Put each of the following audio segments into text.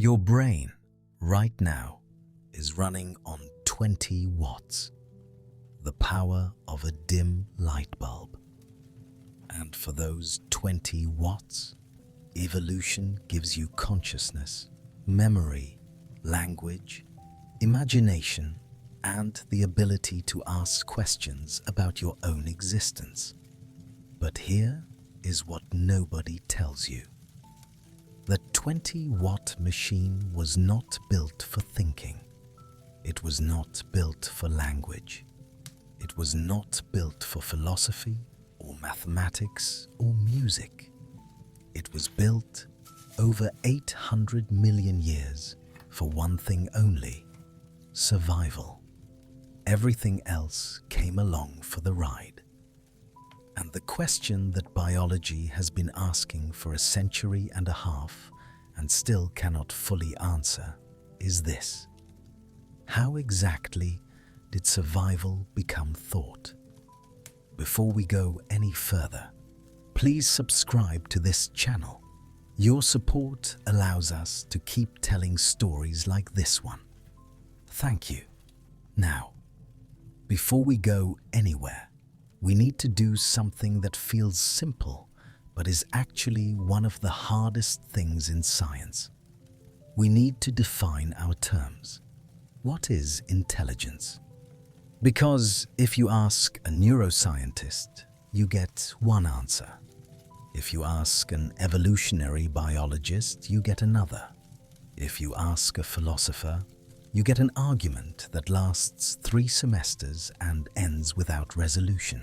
Your brain, right now, is running on 20 watts, the power of a dim light bulb. And for those 20 watts, evolution gives you consciousness, memory, language, imagination, and the ability to ask questions about your own existence. But here is what nobody tells you. The 20-watt machine was not built for thinking. It was not built for language. It was not built for philosophy or mathematics or music. It was built over 800 million years for one thing only: survival. Everything else came along for the ride. And the question that biology has been asking for a century and a half and still cannot fully answer is this: how exactly did survival become thought? Before we go any further, please subscribe to this channel. Your support allows us to keep telling stories like this one. Thank you. Now, before we go anywhere, we need to do something that feels simple, but is actually one of the hardest things in science. We need to define our terms. What is intelligence? Because if you ask a neuroscientist, you get one answer. If you ask an evolutionary biologist, you get another. If you ask a philosopher, you get an argument that lasts 3 semesters and ends without resolution.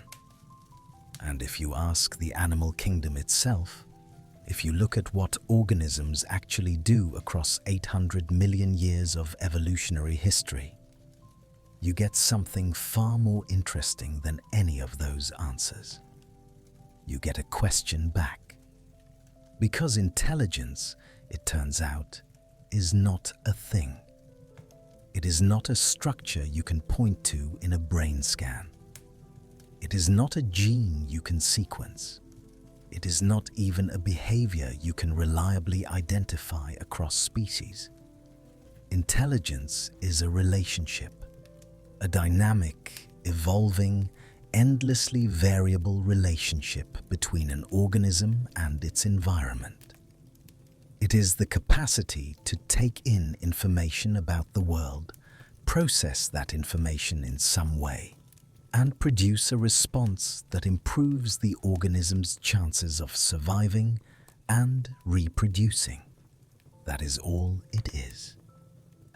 And if you ask the animal kingdom itself, if you look at what organisms actually do across 800 million years of evolutionary history, you get something far more interesting than any of those answers. You get a question back. Because intelligence, it turns out, is not a thing. It is not a structure you can point to in a brain scan. It is not a gene you can sequence. It is not even a behavior you can reliably identify across species. Intelligence is a relationship, a dynamic, evolving, endlessly variable relationship between an organism and its environment. It is the capacity to take in information about the world, process that information in some way, and produce a response that improves the organism's chances of surviving and reproducing. That is all it is.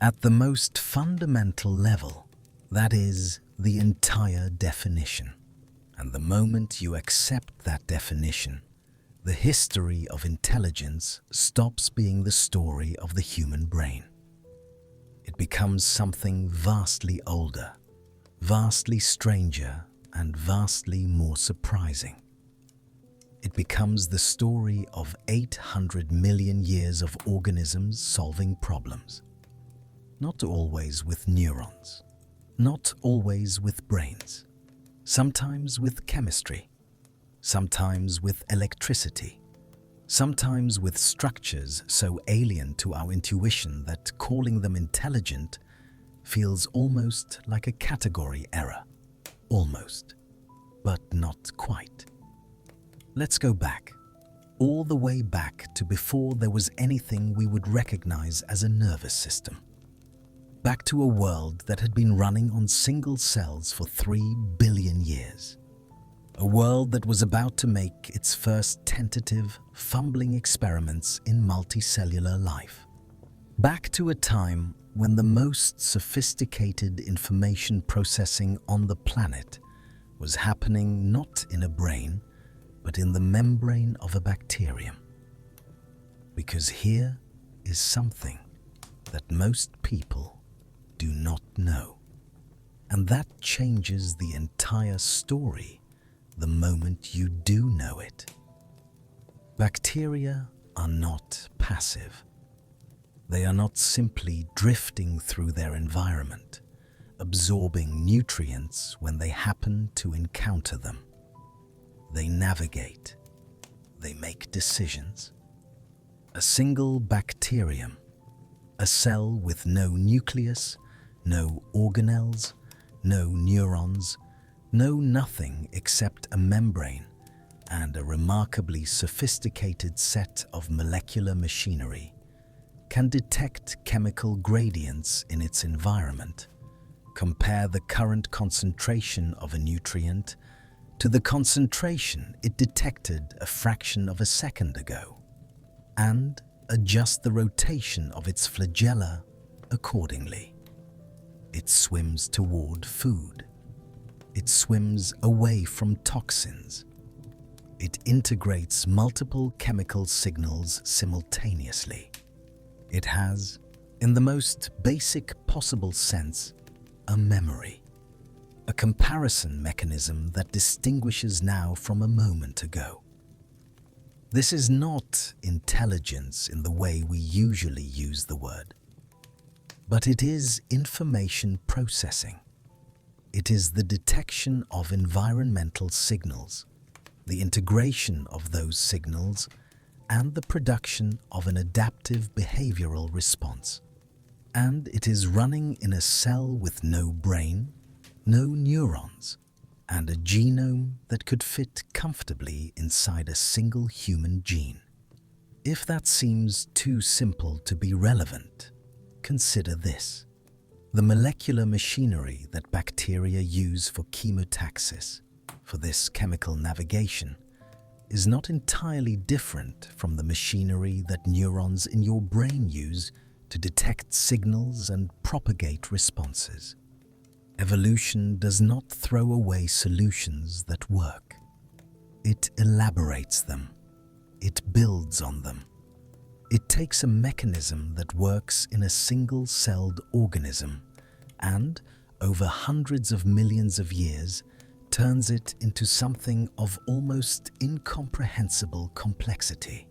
At the most fundamental level, that is the entire definition. And the moment you accept that definition, the history of intelligence stops being the story of the human brain. It becomes something vastly older, vastly stranger, and vastly more surprising. It becomes the story of 800 million years of organisms solving problems. Not always with neurons, not always with brains, sometimes with chemistry, sometimes with electricity, sometimes with structures so alien to our intuition that calling them intelligent feels almost like a category error. Almost, but not quite. Let's go back, all the way back to before there was anything we would recognize as a nervous system. Back to a world that had been running on single cells for 3 billion years. A world that was about to make its first tentative, fumbling experiments in multicellular life. Back to a time when the most sophisticated information processing on the planet was happening not in a brain, but in the membrane of a bacterium. Because here is something that most people do not know. And that changes the entire story the moment you do know it. Bacteria are not passive. They are not simply drifting through their environment, absorbing nutrients when they happen to encounter them. They navigate. They make decisions. A single bacterium, A cell with no nucleus, no organelles, no neurons, no nothing except a membrane and a remarkably sophisticated set of molecular machinery, can detect chemical gradients in its environment. Compare the current concentration of a nutrient to the concentration it detected a fraction of a second ago, and adjust the rotation of its flagella accordingly. It swims toward food. It swims away from toxins. It integrates multiple chemical signals simultaneously. It has, in the most basic possible sense, a memory, a comparison mechanism that distinguishes now from a moment ago. This is not intelligence in the way we usually use the word, but it is information processing. It is the detection of environmental signals, the integration of those signals, and the production of an adaptive behavioral response. And it is running in a cell with no brain, no neurons, and a genome that could fit comfortably inside a single human gene. If that seems too simple to be relevant, consider this. The molecular machinery that bacteria use for chemotaxis, for this chemical navigation, is not entirely different from the machinery that neurons in your brain use to detect signals and propagate responses. Evolution does not throw away solutions that work. It elaborates them. It builds on them. It takes a mechanism that works in a single-celled organism and, over hundreds of millions of years, turns it into something of almost incomprehensible complexity.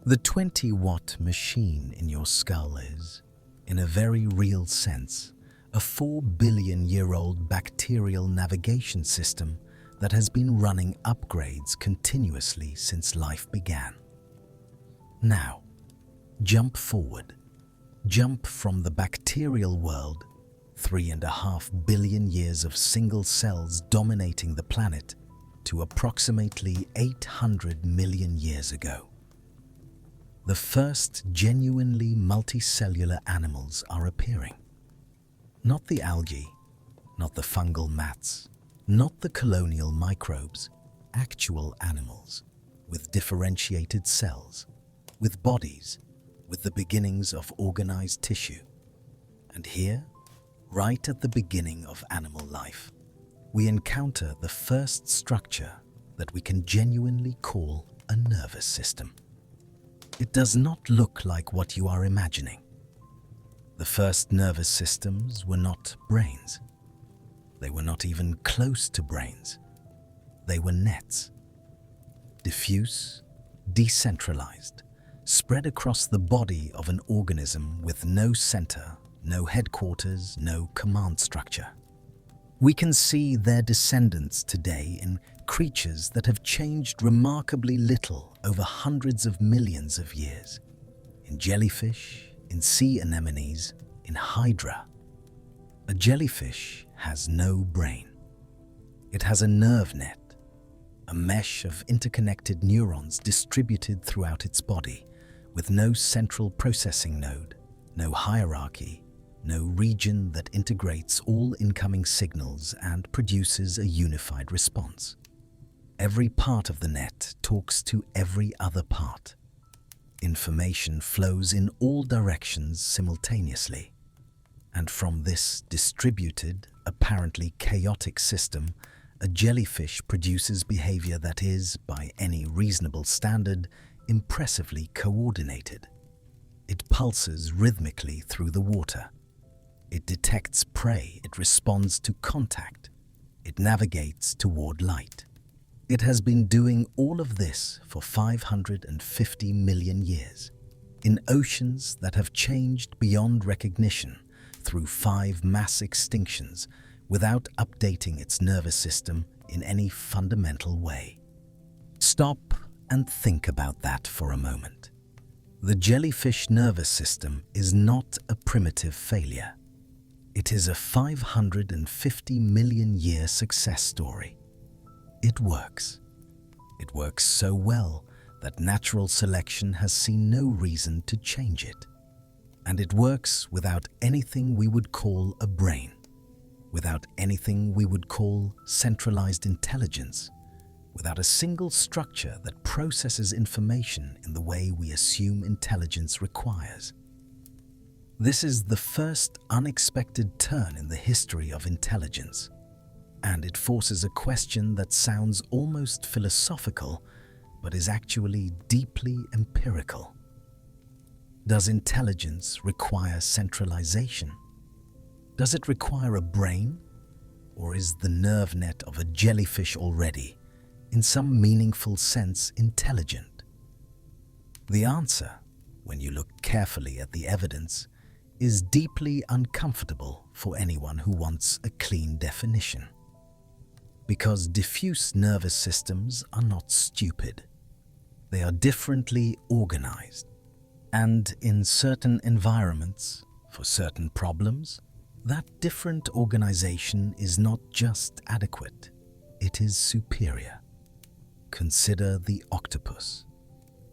The 20-watt machine in your skull is, in a very real sense, a 4-billion-year-old bacterial navigation system that has been running upgrades continuously since life began. Now, jump forward. Jump from the bacterial world, 3.5 billion years of single cells dominating the planet, to approximately 800 million years ago. The first genuinely multicellular animals are appearing. Not the algae, not the fungal mats, not the colonial microbes, actual animals with differentiated cells, with bodies, with the beginnings of organized tissue. And here, right at the beginning of animal life, we encounter the first structure that we can genuinely call a nervous system. It does not look like what you are imagining. The first nervous systems were not brains. They were not even close to brains. They were nets. Diffuse, decentralized, spread across the body of an organism with no center, no headquarters, no command structure. We can see their descendants today in creatures that have changed remarkably little over hundreds of millions of years. In jellyfish, in sea anemones, in hydra. A jellyfish has no brain. It has a nerve net, a mesh of interconnected neurons distributed throughout its body, with no central processing node, no hierarchy, no region that integrates all incoming signals and produces a unified response. Every part of the net talks to every other part. Information flows in all directions simultaneously. And from this distributed, apparently chaotic system, a jellyfish produces behavior that is, by any reasonable standard, impressively coordinated. It pulses rhythmically through the water. It detects prey. It responds to contact. It navigates toward light. It has been doing all of this for 550 million years, in oceans that have changed beyond recognition through 5 mass extinctions without updating its nervous system in any fundamental way. Stop and think about that for a moment. The jellyfish nervous system is not a primitive failure. It is a 550 million year success story. It works. It works so well that natural selection has seen no reason to change it. And it works without anything we would call a brain, without anything we would call centralized intelligence, without a single structure that processes information in the way we assume intelligence requires. This is the first unexpected turn in the history of intelligence, and it forces a question that sounds almost philosophical, but is actually deeply empirical. Does intelligence require centralization? Does it require a brain? Or is the nerve net of a jellyfish already, in some meaningful sense, intelligent? The answer, when you look carefully at the evidence, is deeply uncomfortable for anyone who wants a clean definition. Because diffuse nervous systems are not stupid. They are differently organized. And in certain environments, for certain problems, that different organization is not just adequate, it is superior. Consider the octopus.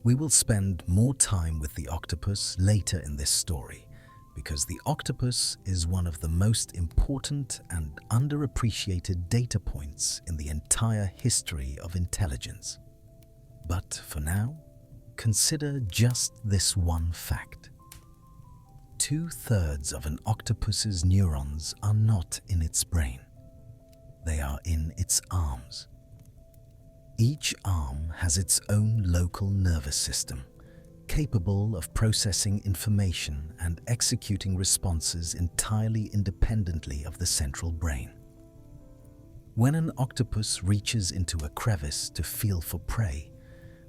We will spend more time with the octopus later in this story, because the octopus is one of the most important and underappreciated data points in the entire history of intelligence. But for now, consider just this one fact. 2/3 of an octopus's neurons are not in its brain. They are in its arms. Each arm has its own local nervous system, capable of processing information and executing responses entirely independently of the central brain. When an octopus reaches into a crevice to feel for prey,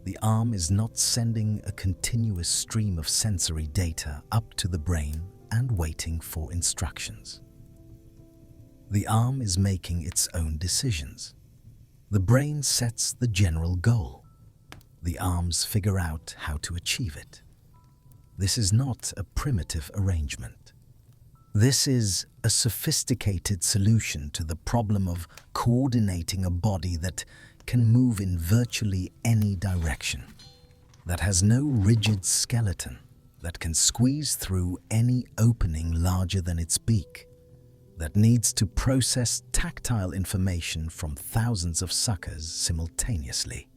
the arm is not sending a continuous stream of sensory data up to the brain and waiting for instructions. The arm is making its own decisions. The brain sets the general goal. The arms figure out how to achieve it. This is not a primitive arrangement. This is a sophisticated solution to the problem of coordinating a body that can move in virtually any direction, that has no rigid skeleton, that can squeeze through any opening larger than its beak, that needs to process tactile information from thousands of suckers simultaneously.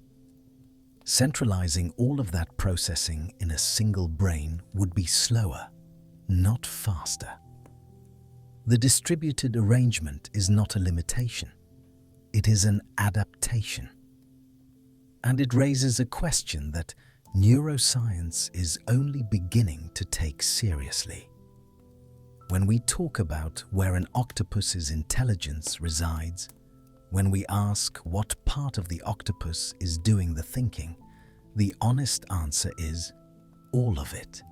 Centralizing all of that processing in a single brain would be slower, not faster. The distributed arrangement is not a limitation. It is an adaptation. And it raises a question that neuroscience is only beginning to take seriously. When we talk about where an octopus's intelligence resides, when we ask what part of the octopus is doing the thinking, the honest answer is all of it.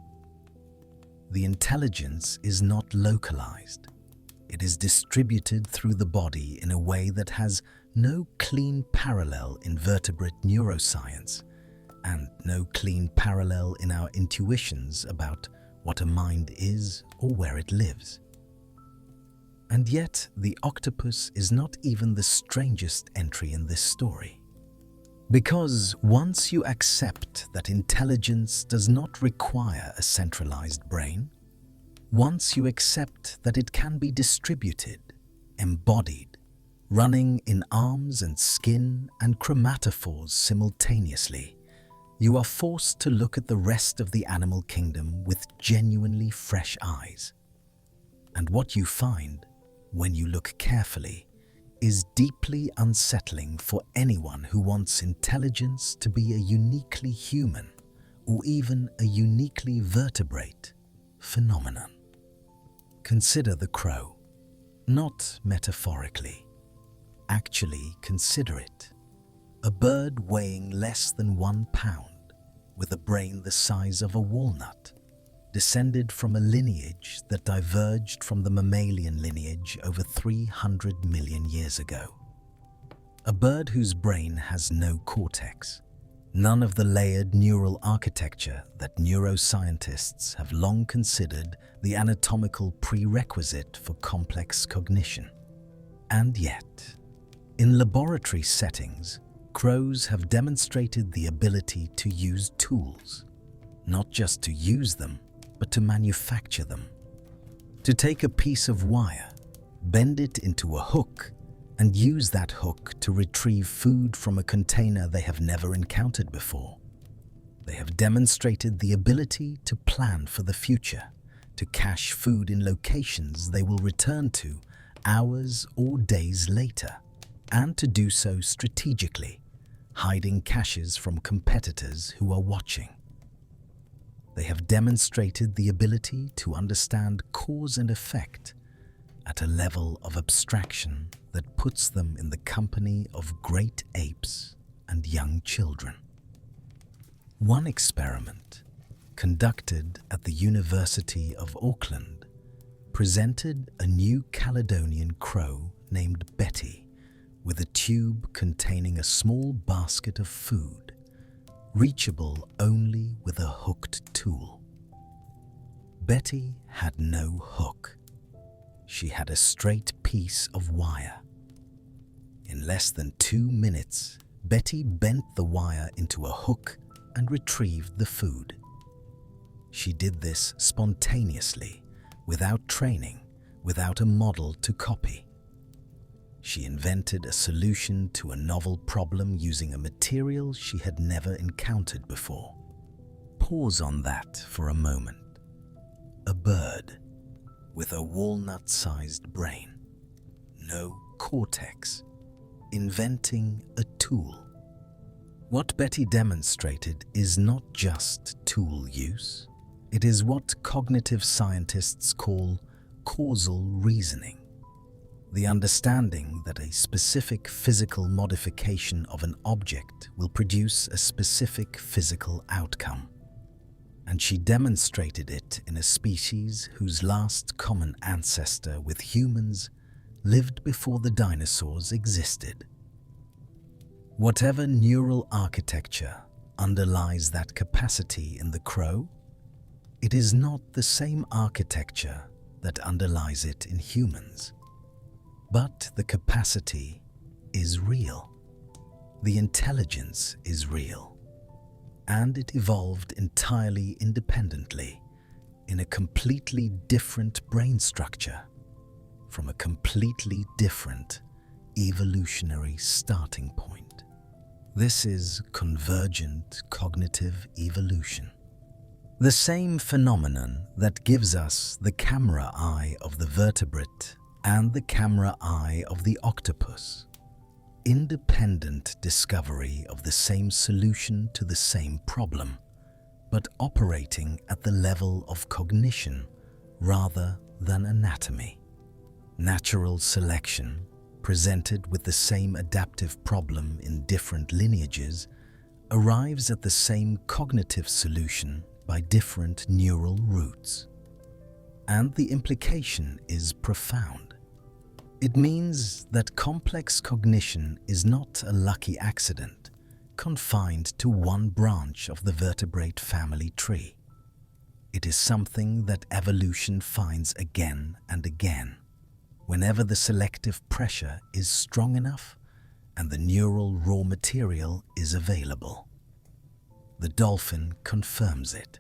The intelligence is not localized. It is distributed through the body in a way that has no clean parallel in vertebrate neuroscience and no clean parallel in our intuitions about what a mind is or where it lives. And yet, the octopus is not even the strangest entry in this story. Because once you accept that intelligence does not require a centralized brain, once you accept that it can be distributed, embodied, running in arms and skin and chromatophores simultaneously, you are forced to look at the rest of the animal kingdom with genuinely fresh eyes. And what you find, when you look carefully, is deeply unsettling for anyone who wants intelligence to be a uniquely human or even a uniquely vertebrate phenomenon. Consider the crow, not metaphorically. Actually consider it. A bird weighing less than 1 pound, with a brain the size of a walnut, descended from a lineage that diverged from the mammalian lineage over 300 million years ago. A bird whose brain has no cortex, None of the layered neural architecture that neuroscientists have long considered the anatomical prerequisite for complex cognition. And yet, in laboratory settings, crows have demonstrated the ability to use tools, not just to use them, but to manufacture them. To take a piece of wire, bend it into a hook, and use that hook to retrieve food from a container they have never encountered before. They have demonstrated the ability to plan for the future, to cache food in locations they will return to hours or days later, and to do so strategically, hiding caches from competitors who are watching. They have demonstrated the ability to understand cause and effect at a level of abstraction that puts them in the company of great apes and young children. One experiment, conducted at the University of Auckland, presented a New Caledonian crow named Betty with a tube containing a small basket of food, reachable only with a hooked tool. Betty had no hook. She had a straight piece of wire. In less than 2 minutes, Betty bent the wire into a hook and retrieved the food. She did this spontaneously, without training, without a model to copy. She invented a solution to a novel problem using a material she had never encountered before. Pause on that for a moment. A bird with a walnut-sized brain, no cortex, inventing a tool. What Betty demonstrated is not just tool use. It is what cognitive scientists call causal reasoning. The understanding that a specific physical modification of an object will produce a specific physical outcome. And she demonstrated it in a species whose last common ancestor with humans lived before the dinosaurs existed. Whatever neural architecture underlies that capacity in the crow, it is not the same architecture that underlies it in humans. But the capacity is real. The intelligence is real. And it evolved entirely independently in a completely different brain structure from a completely different evolutionary starting point. This is convergent cognitive evolution. The same phenomenon that gives us the camera eye of the vertebrate and the camera eye of the octopus. Independent discovery of the same solution to the same problem, but operating at the level of cognition rather than anatomy. Natural selection, presented with the same adaptive problem in different lineages, arrives at the same cognitive solution by different neural routes. And the implication is profound. It means that complex cognition is not a lucky accident confined to one branch of the vertebrate family tree. It is something that evolution finds again and again, whenever the selective pressure is strong enough and the neural raw material is available. The dolphin confirms it.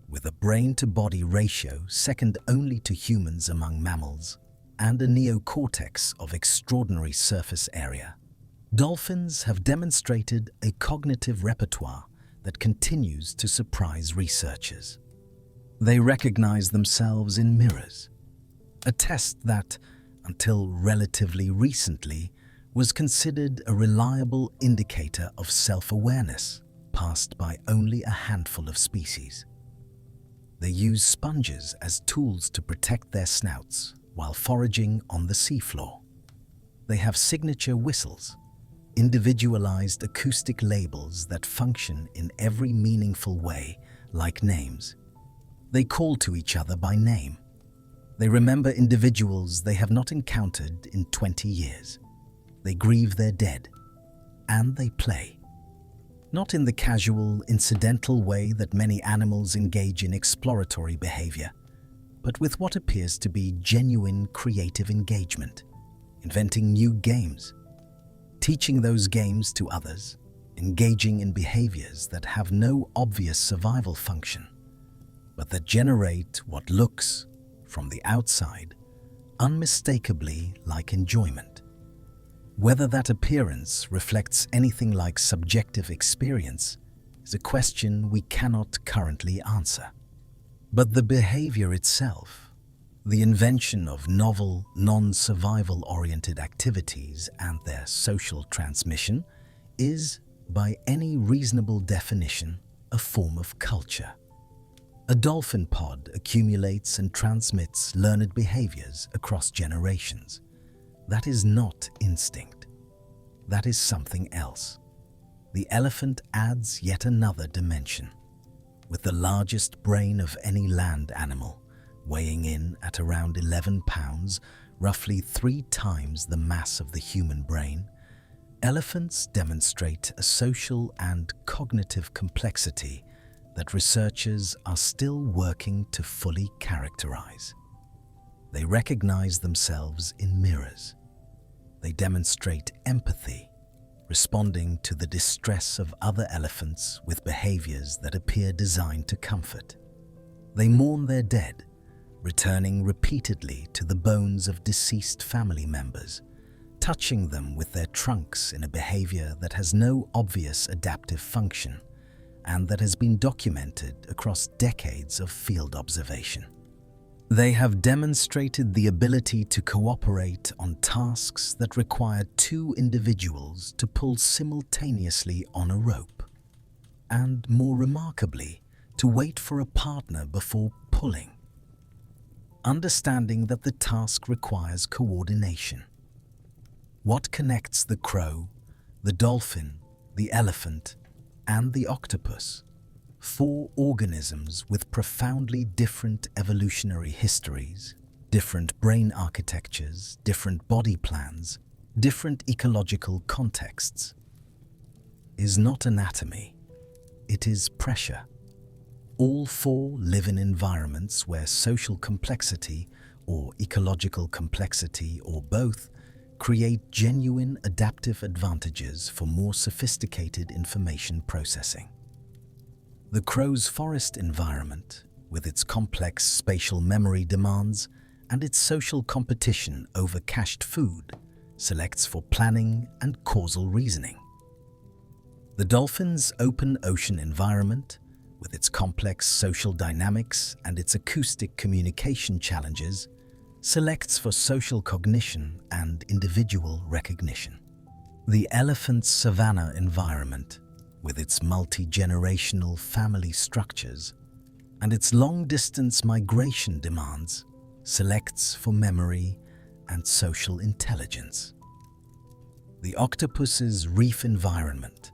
With a brain-to-body ratio second only to humans among mammals, and a neocortex of extraordinary surface area, dolphins have demonstrated a cognitive repertoire that continues to surprise researchers. They recognize themselves in mirrors, a test that, until relatively recently, was considered a reliable indicator of self-awareness, passed by only a handful of species. They use sponges as tools to protect their snouts while foraging on the seafloor. They have signature whistles, individualized acoustic labels that function in every meaningful way, like names. They call to each other by name. They remember individuals they have not encountered in 20 years. They grieve their dead, and they play. not in the casual, incidental way that many animals engage in exploratory behavior, but with what appears to be genuine creative engagement, inventing new games, teaching those games to others, engaging in behaviors that have no obvious survival function, but that generate what looks, from the outside, unmistakably like enjoyment. Whether that appearance reflects anything like subjective experience is a question we cannot currently answer. But the behavior itself, the invention of novel, non-survival-oriented activities and their social transmission, is, by any reasonable definition, a form of culture. A dolphin pod accumulates and transmits learned behaviors across generations. That is not instinct. That is something else. The elephant adds yet another dimension. With the largest brain of any land animal, weighing in at around 11 pounds, roughly 3 times the mass of the human brain, elephants demonstrate a social and cognitive complexity that researchers are still working to fully characterize. They recognize themselves in mirrors. They demonstrate empathy, responding to the distress of other elephants with behaviors that appear designed to comfort. They mourn their dead, returning repeatedly to the bones of deceased family members, touching them with their trunks in a behavior that has no obvious adaptive function and that has been documented across decades of field observation. They have demonstrated the ability to cooperate on tasks that require 2 individuals to pull simultaneously on a rope, and more remarkably, to wait for a partner before pulling, understanding that the task requires coordination. What connects the crow, the dolphin, the elephant, and the octopus? 4 organisms with profoundly different evolutionary histories, different brain architectures, different body plans, different ecological contexts. Is not anatomy, it is pressure. All 4 live in environments where social complexity or ecological complexity or both create genuine adaptive advantages for more sophisticated information processing. The crow's forest environment, with its complex spatial memory demands and its social competition over cached food, selects for planning and causal reasoning. The dolphin's open ocean environment, with its complex social dynamics and its acoustic communication challenges, selects for social cognition and individual recognition. The elephant's savanna environment, with its multi-generational family structures and its long-distance migration demands, selects for memory and social intelligence. The octopus's reef environment,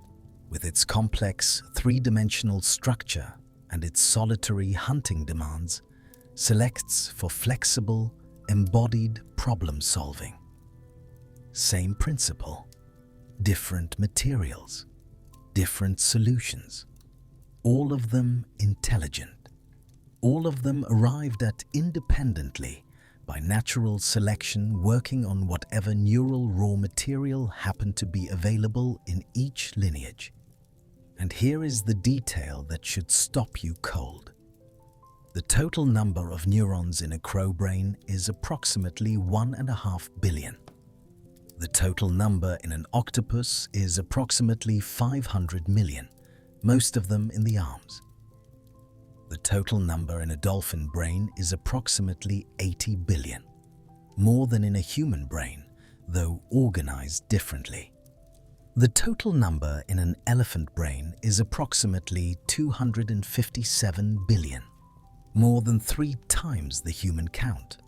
with its complex 3-dimensional structure and its solitary hunting demands, selects for flexible, embodied problem-solving. Same principle, different materials, different solutions, all of them intelligent, all of them arrived at independently by natural selection, working on whatever neural raw material happened to be available in each lineage. And here is the detail that should stop you cold. The total number of neurons in a crow brain is approximately 1.5 billion. The total number in an octopus is approximately 500 million, most of them in the arms. The total number in a dolphin brain is approximately 80 billion, more than in a human brain, though organized differently. The total number in an elephant brain is approximately 257 billion, more than 3 times the human count,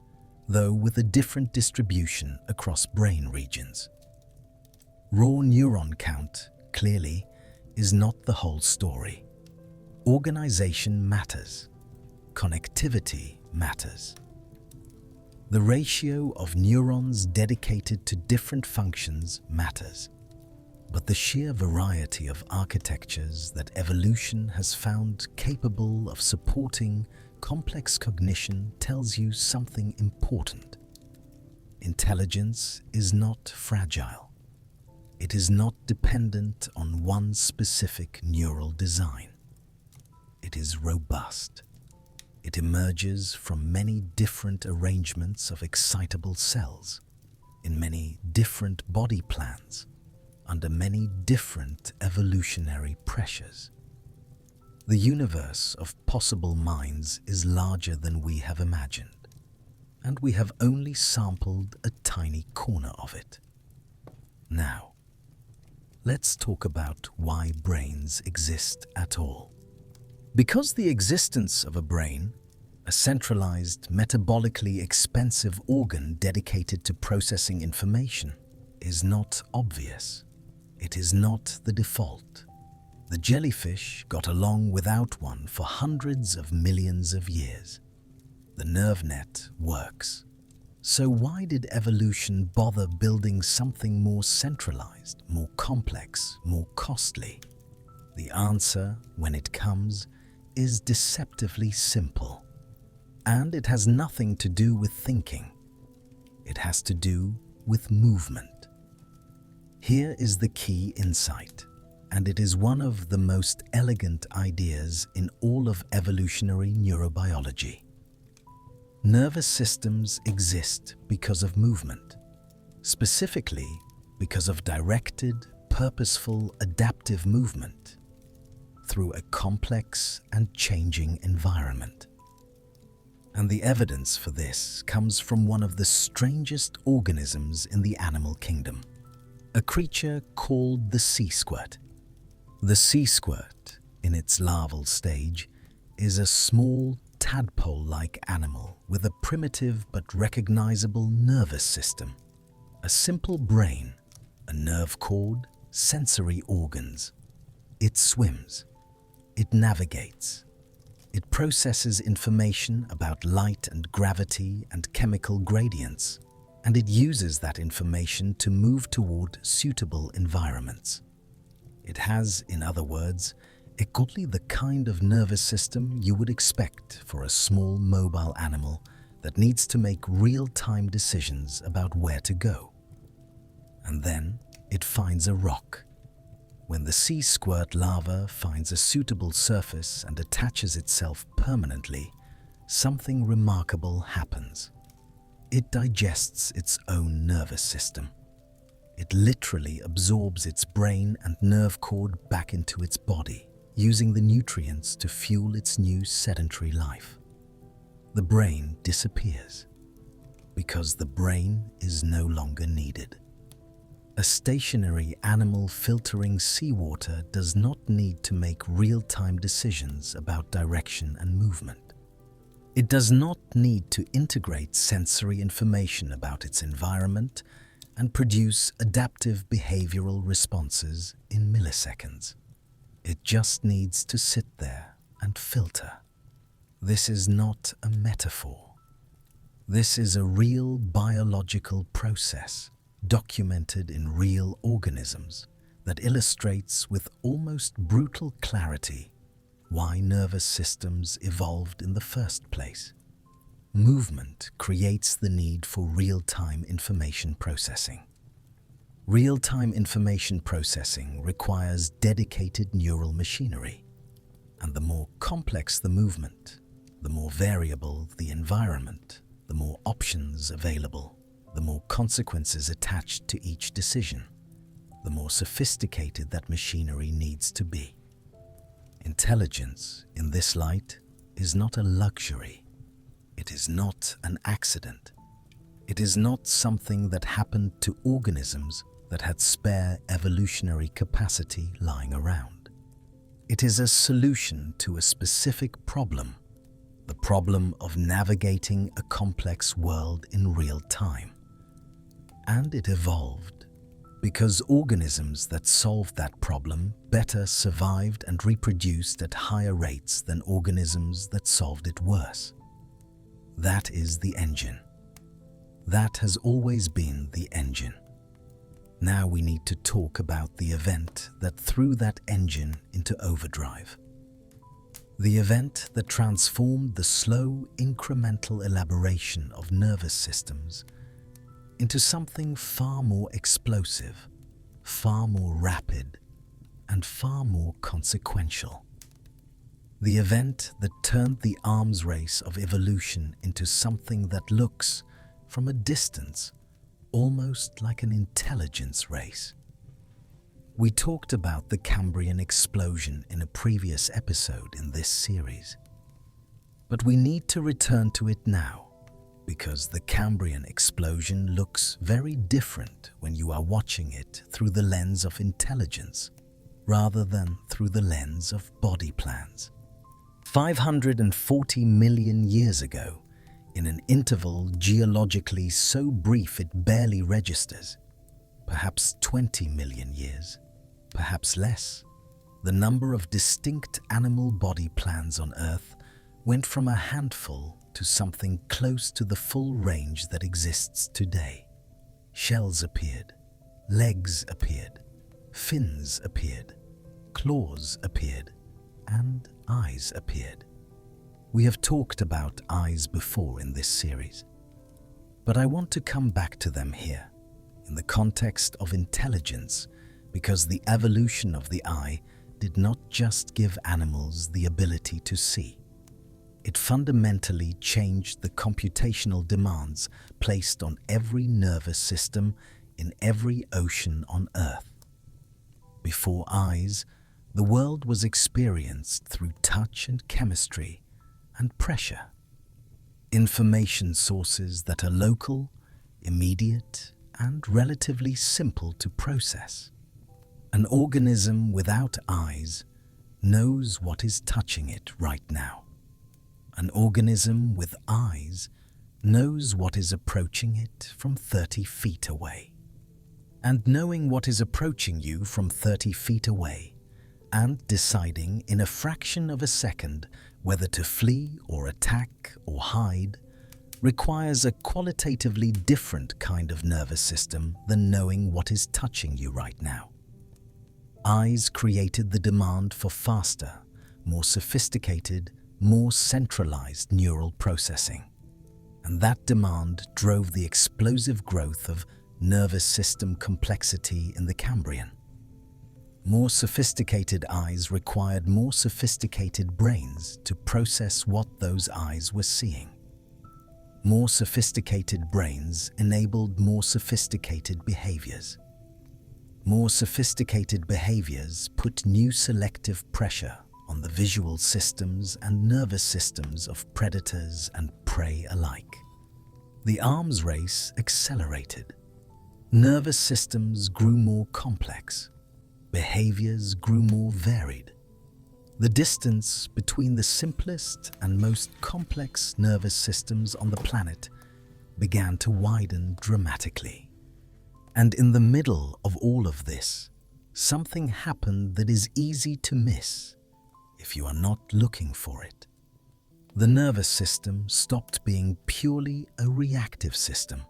though with a different distribution across brain regions. Raw neuron count, clearly, is not the whole story. Organization matters. Connectivity matters. The ratio of neurons dedicated to different functions matters. but the sheer variety of architectures that evolution has found capable of supporting complex cognition tells you something important. Intelligence is not fragile. It is not dependent on one specific neural design. It is robust. It emerges from many different arrangements of excitable cells, in many different body plans, under many different evolutionary pressures. The universe of possible minds is larger than we have imagined, and we have only sampled a tiny corner of it. Now, let's talk about why brains exist at all. Because the existence of a brain, a centralized, metabolically expensive organ dedicated to processing information, is not obvious. It is not the default. The jellyfish got along without one for hundreds of millions of years. The nerve net works. So why did evolution bother building something more centralized, more complex, more costly? The answer, when it comes, is deceptively simple. And it has nothing to do with thinking. It has to do with movement. Here is the key insight, and it is one of the most elegant ideas in all of evolutionary neurobiology. Nervous systems exist because of movement, specifically because of directed, purposeful, adaptive movement through a complex and changing environment. And the evidence for this comes from one of the strangest organisms in the animal kingdom, a creature called the sea squirt. The sea squirt, in its larval stage, is a small tadpole-like animal with a primitive but recognizable nervous system, a simple brain, a nerve cord, sensory organs. It swims. It navigates. It processes information about light and gravity and chemical gradients, and it uses that information to move toward suitable environments. It has, in other words, exactly the kind of nervous system you would expect for a small mobile animal that needs to make real-time decisions about where to go. And then it finds a rock. When the sea squirt larva finds a suitable surface and attaches itself permanently, something remarkable happens. It digests its own nervous system. It literally absorbs its brain and nerve cord back into its body, using the nutrients to fuel its new sedentary life. The brain disappears because the brain is no longer needed. A stationary animal filtering seawater does not need to make real-time decisions about direction and movement. It does not need to integrate sensory information about its environment and produce adaptive behavioral responses in milliseconds. It just needs to sit there and filter. This is not a metaphor. This is a real biological process documented in real organisms that illustrates with almost brutal clarity why nervous systems evolved in the first place. Movement creates the need for real-time information processing. Real-time information processing requires dedicated neural machinery, and the more complex the movement, the more variable the environment, the more options available, the more consequences attached to each decision, the more sophisticated that machinery needs to be. Intelligence, in this light, is not a luxury. It is not an accident. It is not something that happened to organisms that had spare evolutionary capacity lying around. It is a solution to a specific problem, the problem of navigating a complex world in real time. And it evolved because organisms that solved that problem better survived and reproduced at higher rates than organisms that solved it worse. That is the engine. That has always been the engine. Now we need to talk about the event that threw that engine into overdrive. The event that transformed the slow, incremental elaboration of nervous systems into something far more explosive, far more rapid, and far more consequential. The event that turned the arms race of evolution into something that looks, from a distance, almost like an intelligence race. We talked about the Cambrian explosion in a previous episode in this series. But we need to return to it now, because the Cambrian explosion looks very different when you are watching it through the lens of intelligence, rather than through the lens of body plans. 540 million years ago, in an interval geologically so brief it barely registers, perhaps 20 million years, perhaps less, the number of distinct animal body plans on Earth went from a handful to something close to the full range that exists today. Shells appeared, legs appeared, fins appeared, claws appeared, and eyes appeared. We have talked about eyes before in this series, but I want to come back to them here, in the context of intelligence, because the evolution of the eye did not just give animals the ability to see. It fundamentally changed the computational demands placed on every nervous system in every ocean on Earth. Before eyes, the world was experienced through touch and chemistry and pressure. Information sources that are local, immediate, and relatively simple to process. An organism without eyes knows what is touching it right now. An organism with eyes knows what is approaching it from 30 feet away. And knowing what is approaching you from 30 feet away and deciding in a fraction of a second whether to flee or attack or hide requires a qualitatively different kind of nervous system than knowing what is touching you right now. Eyes created the demand for faster, more sophisticated, more centralized neural processing. And that demand drove the explosive growth of nervous system complexity in the Cambrian. More sophisticated eyes required more sophisticated brains to process what those eyes were seeing. More sophisticated brains enabled more sophisticated behaviors. More sophisticated behaviors put new selective pressure on the visual systems and nervous systems of predators and prey alike. The arms race accelerated. Nervous systems grew more complex. Behaviors grew more varied. The distance between the simplest and most complex nervous systems on the planet began to widen dramatically. And in the middle of all of this, something happened that is easy to miss if you are not looking for it. The nervous system stopped being purely a reactive system,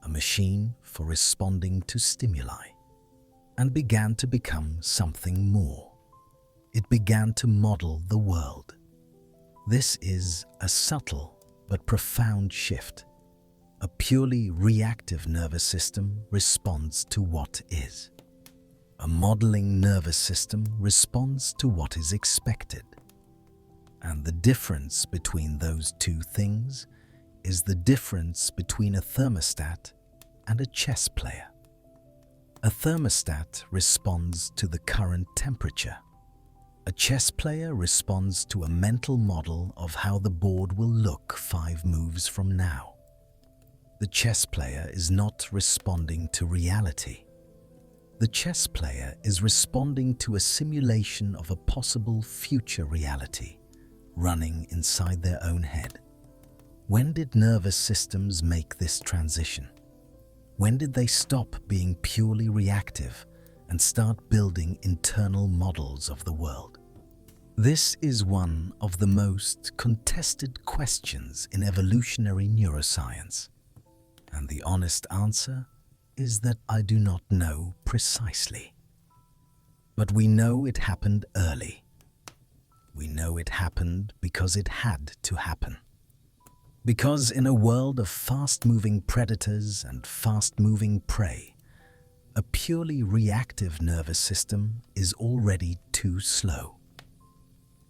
a machine for responding to stimuli, and began to become something more. It began to model the world. This is a subtle but profound shift. A purely reactive nervous system responds to what is. A modeling nervous system responds to what is expected. And the difference between those two things is the difference between a thermostat and a chess player. A thermostat responds to the current temperature. A chess player responds to a mental model of how the board will look 5 moves from now. The chess player is not responding to reality. The chess player is responding to a simulation of a possible future reality running inside their own head. When did nervous systems make this transition? When did they stop being purely reactive and start building internal models of the world? This is one of the most contested questions in evolutionary neuroscience, and the honest answer is that I do not know precisely. But we know it happened early. We know it happened because it had to happen. Because in a world of fast-moving predators and fast-moving prey, a purely reactive nervous system is already too slow.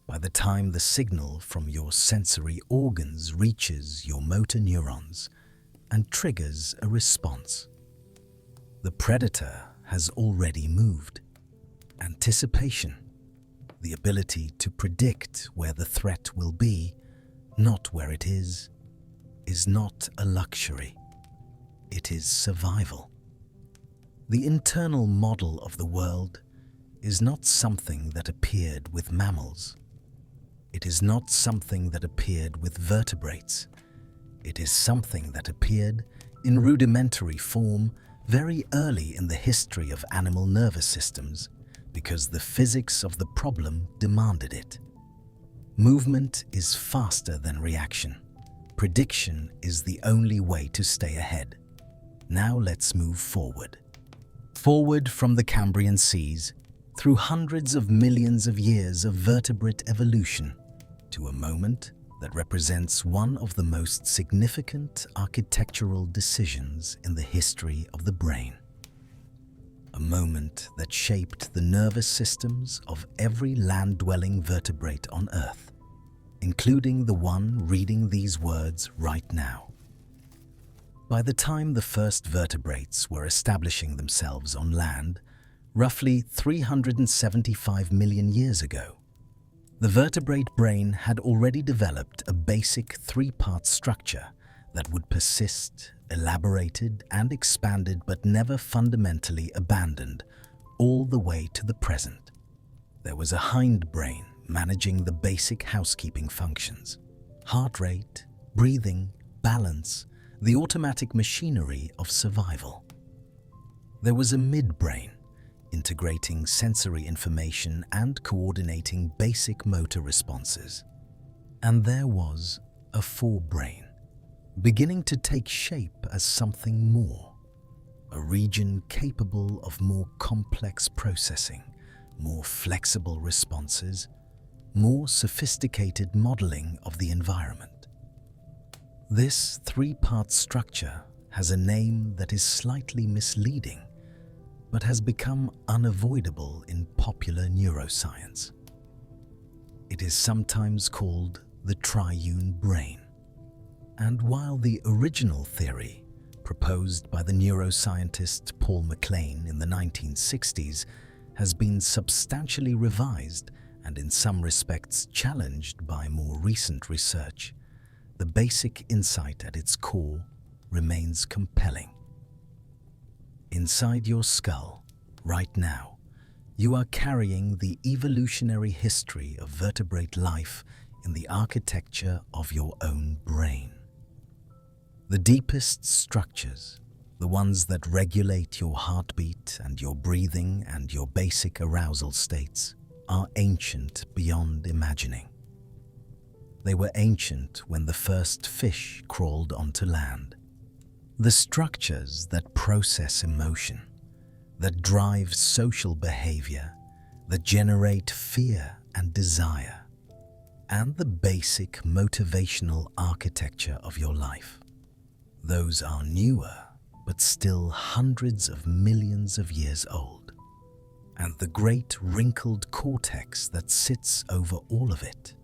By the time the signal from your sensory organs reaches your motor neurons and triggers a response, the predator has already moved. Anticipation, the ability to predict where the threat will be, not where it is not a luxury. It is survival. The internal model of the world is not something that appeared with mammals. It is not something that appeared with vertebrates. It is something that appeared in rudimentary form very early in the history of animal nervous systems because the physics of the problem demanded it. Movement is faster than reaction. Prediction is the only way to stay ahead. Now let's move forward. Forward from the Cambrian seas, through hundreds of millions of years of vertebrate evolution, to a moment that represents one of the most significant architectural decisions in the history of the brain. A moment that shaped the nervous systems of every land-dwelling vertebrate on Earth, including the one reading these words right now. By the time the first vertebrates were establishing themselves on land, roughly 375 million years ago, the vertebrate brain had already developed a basic three-part structure that would persist, elaborated and expanded but never fundamentally abandoned, all the way to the present. There was a hindbrain managing the basic housekeeping functions: heart rate, breathing, balance, the automatic machinery of survival. There was a midbrain, integrating sensory information and coordinating basic motor responses. And there was a forebrain, beginning to take shape as something more, a region capable of more complex processing, more flexible responses, more sophisticated modeling of the environment. This three-part structure has a name that is slightly misleading, but has become unavoidable in popular neuroscience. It is sometimes called the Triune brain. And while the original theory, proposed by the neuroscientist Paul MacLean in the 1960s, has been substantially revised and in some respects challenged by more recent research, the basic insight at its core remains compelling. Inside your skull, right now, you are carrying the evolutionary history of vertebrate life in the architecture of your own brain. The deepest structures, the ones that regulate your heartbeat and your breathing and your basic arousal states, are ancient beyond imagining. They were ancient when the first fish crawled onto land. The structures that process emotion, that drive social behavior, that generate fear and desire, and the basic motivational architecture of your life. Those are newer, but still hundreds of millions of years old. And the great wrinkled cortex that sits over all of it,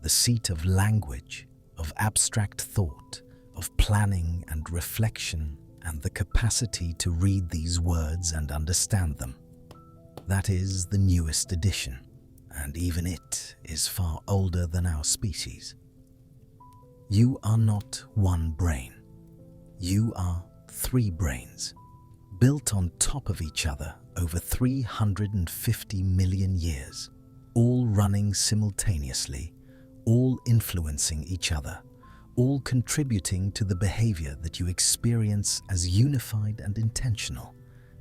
the seat of language, of abstract thought, of planning and reflection, and the capacity to read these words and understand them. That is the newest addition, and even it is far older than our species. You are not one brain. You are three brains, built on top of each other over 350 million years, all running simultaneously, all influencing each other, all contributing to the behavior that you experience as unified and intentional.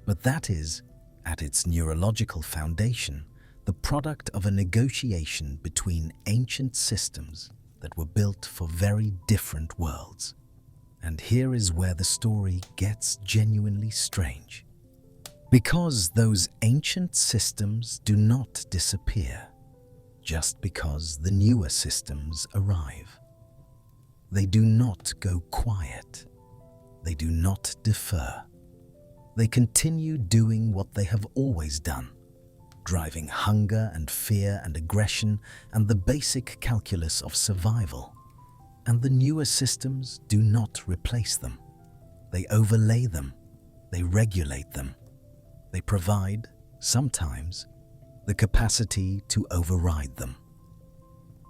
But that is, at its neurological foundation, the product of a negotiation between ancient systems that were built for very different worlds. And here is where the story gets genuinely strange. Because those ancient systems do not disappear just because the newer systems arrive. They do not go quiet. They do not defer. They continue doing what they have always done, driving hunger and fear and aggression and the basic calculus of survival. And the newer systems do not replace them. They overlay them. They regulate them. They provide, sometimes, the capacity to override them.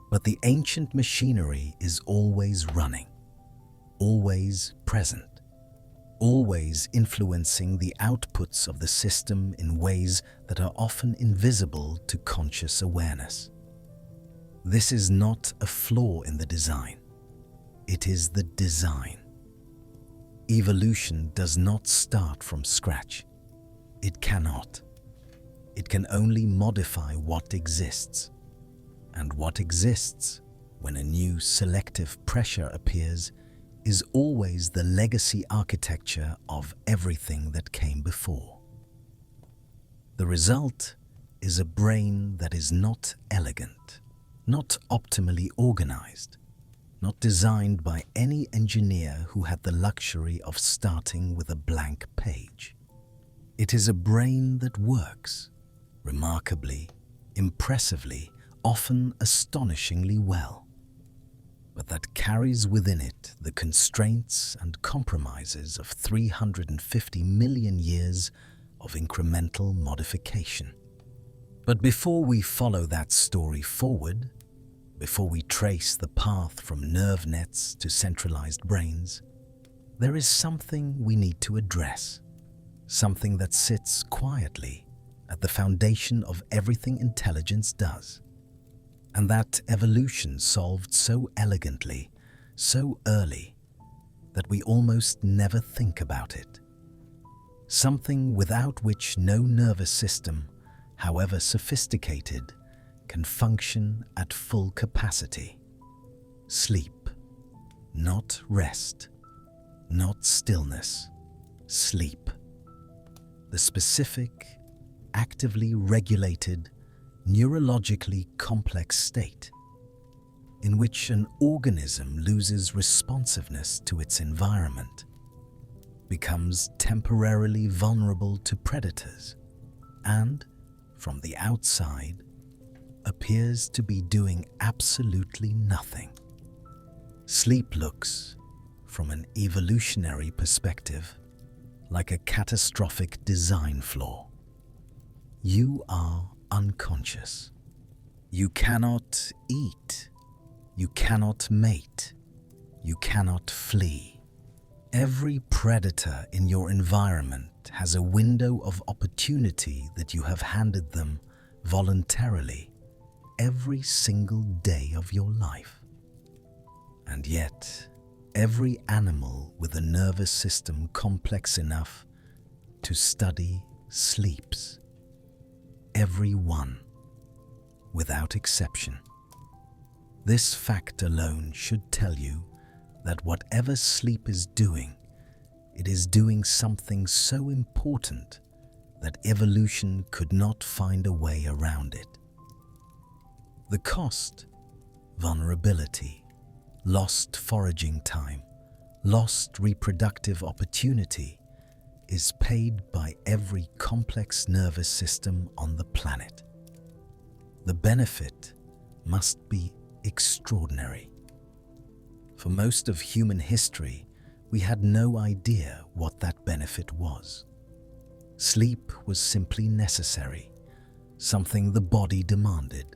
But the ancient machinery is always running, always present, always influencing the outputs of the system in ways that are often invisible to conscious awareness. This is not a flaw in the design. It is the design. Evolution does not start from scratch. It cannot. It can only modify what exists. And what exists, when a new selective pressure appears, is always the legacy architecture of everything that came before. The result is a brain that is not elegant, not optimally organized, not designed by any engineer who had the luxury of starting with a blank page. It is a brain that works, remarkably, impressively, often astonishingly well, but that carries within it the constraints and compromises of 350 million years of incremental modification. But before we follow that story forward, before we trace the path from nerve nets to centralized brains, there is something we need to address, something that sits quietly at the foundation of everything intelligence does, and that evolution solved so elegantly, so early, that we almost never think about it. Something without which no nervous system, however sophisticated, can function at full capacity. Sleep. Not rest. Not stillness. Sleep. The specific, actively regulated, neurologically complex state in which an organism loses responsiveness to its environment, becomes temporarily vulnerable to predators, and, from the outside, appears to be doing absolutely nothing. Sleep looks, from an evolutionary perspective, like a catastrophic design flaw. You are unconscious. You cannot eat. You cannot mate. You cannot flee. Every predator in your environment has a window of opportunity that you have handed them voluntarily every single day of your life. And yet, every animal with a nervous system complex enough to study sleeps. Every one, without exception. This fact alone should tell you that whatever sleep is doing, it is doing something so important that evolution could not find a way around it. The cost, vulnerability, lost foraging time, lost reproductive opportunity, is paid by every complex nervous system on the planet. The benefit must be extraordinary. For most of human history, we had no idea what that benefit was. Sleep was simply necessary, something the body demanded,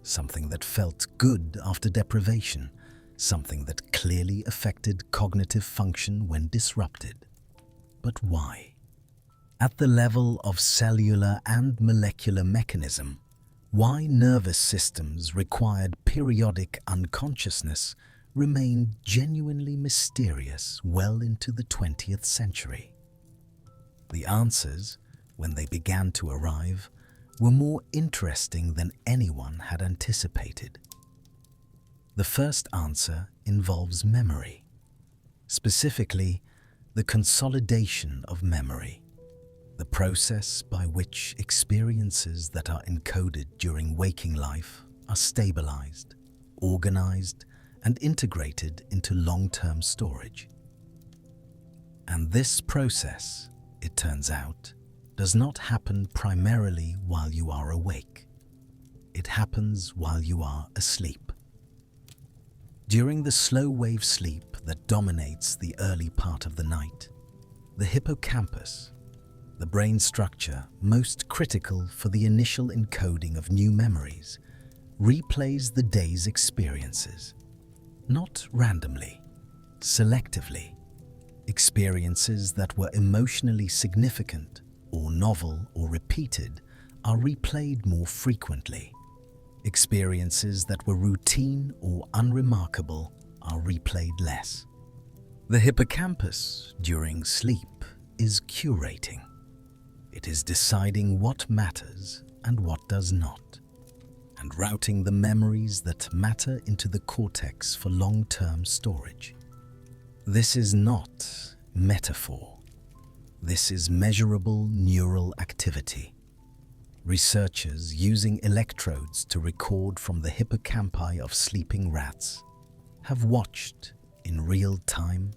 something that felt good after deprivation, something that clearly affected cognitive function when disrupted. But why? At the level of cellular and molecular mechanism, why nervous systems required periodic unconsciousness remained genuinely mysterious well into the 20th century. The answers, when they began to arrive, were more interesting than anyone had anticipated. The first answer involves memory. specifically the consolidation of memory, the process by which experiences that are encoded during waking life are stabilized, organized, and integrated into long-term storage. And this process, it turns out, does not happen primarily while you are awake. It happens while you are asleep. During the slow wave sleep that dominates the early part of the night, the hippocampus, the brain structure most critical for the initial encoding of new memories, replays the day's experiences. Not randomly, selectively. Experiences that were emotionally significant or novel or repeated are replayed more frequently. Experiences that were routine or unremarkable are replayed less. The hippocampus during sleep is curating. It is deciding what matters and what does not, and routing the memories that matter into the cortex for long-term storage. This is not metaphor. This is measurable neural activity. Researchers using electrodes to record from the hippocampi of sleeping rats have watched in real time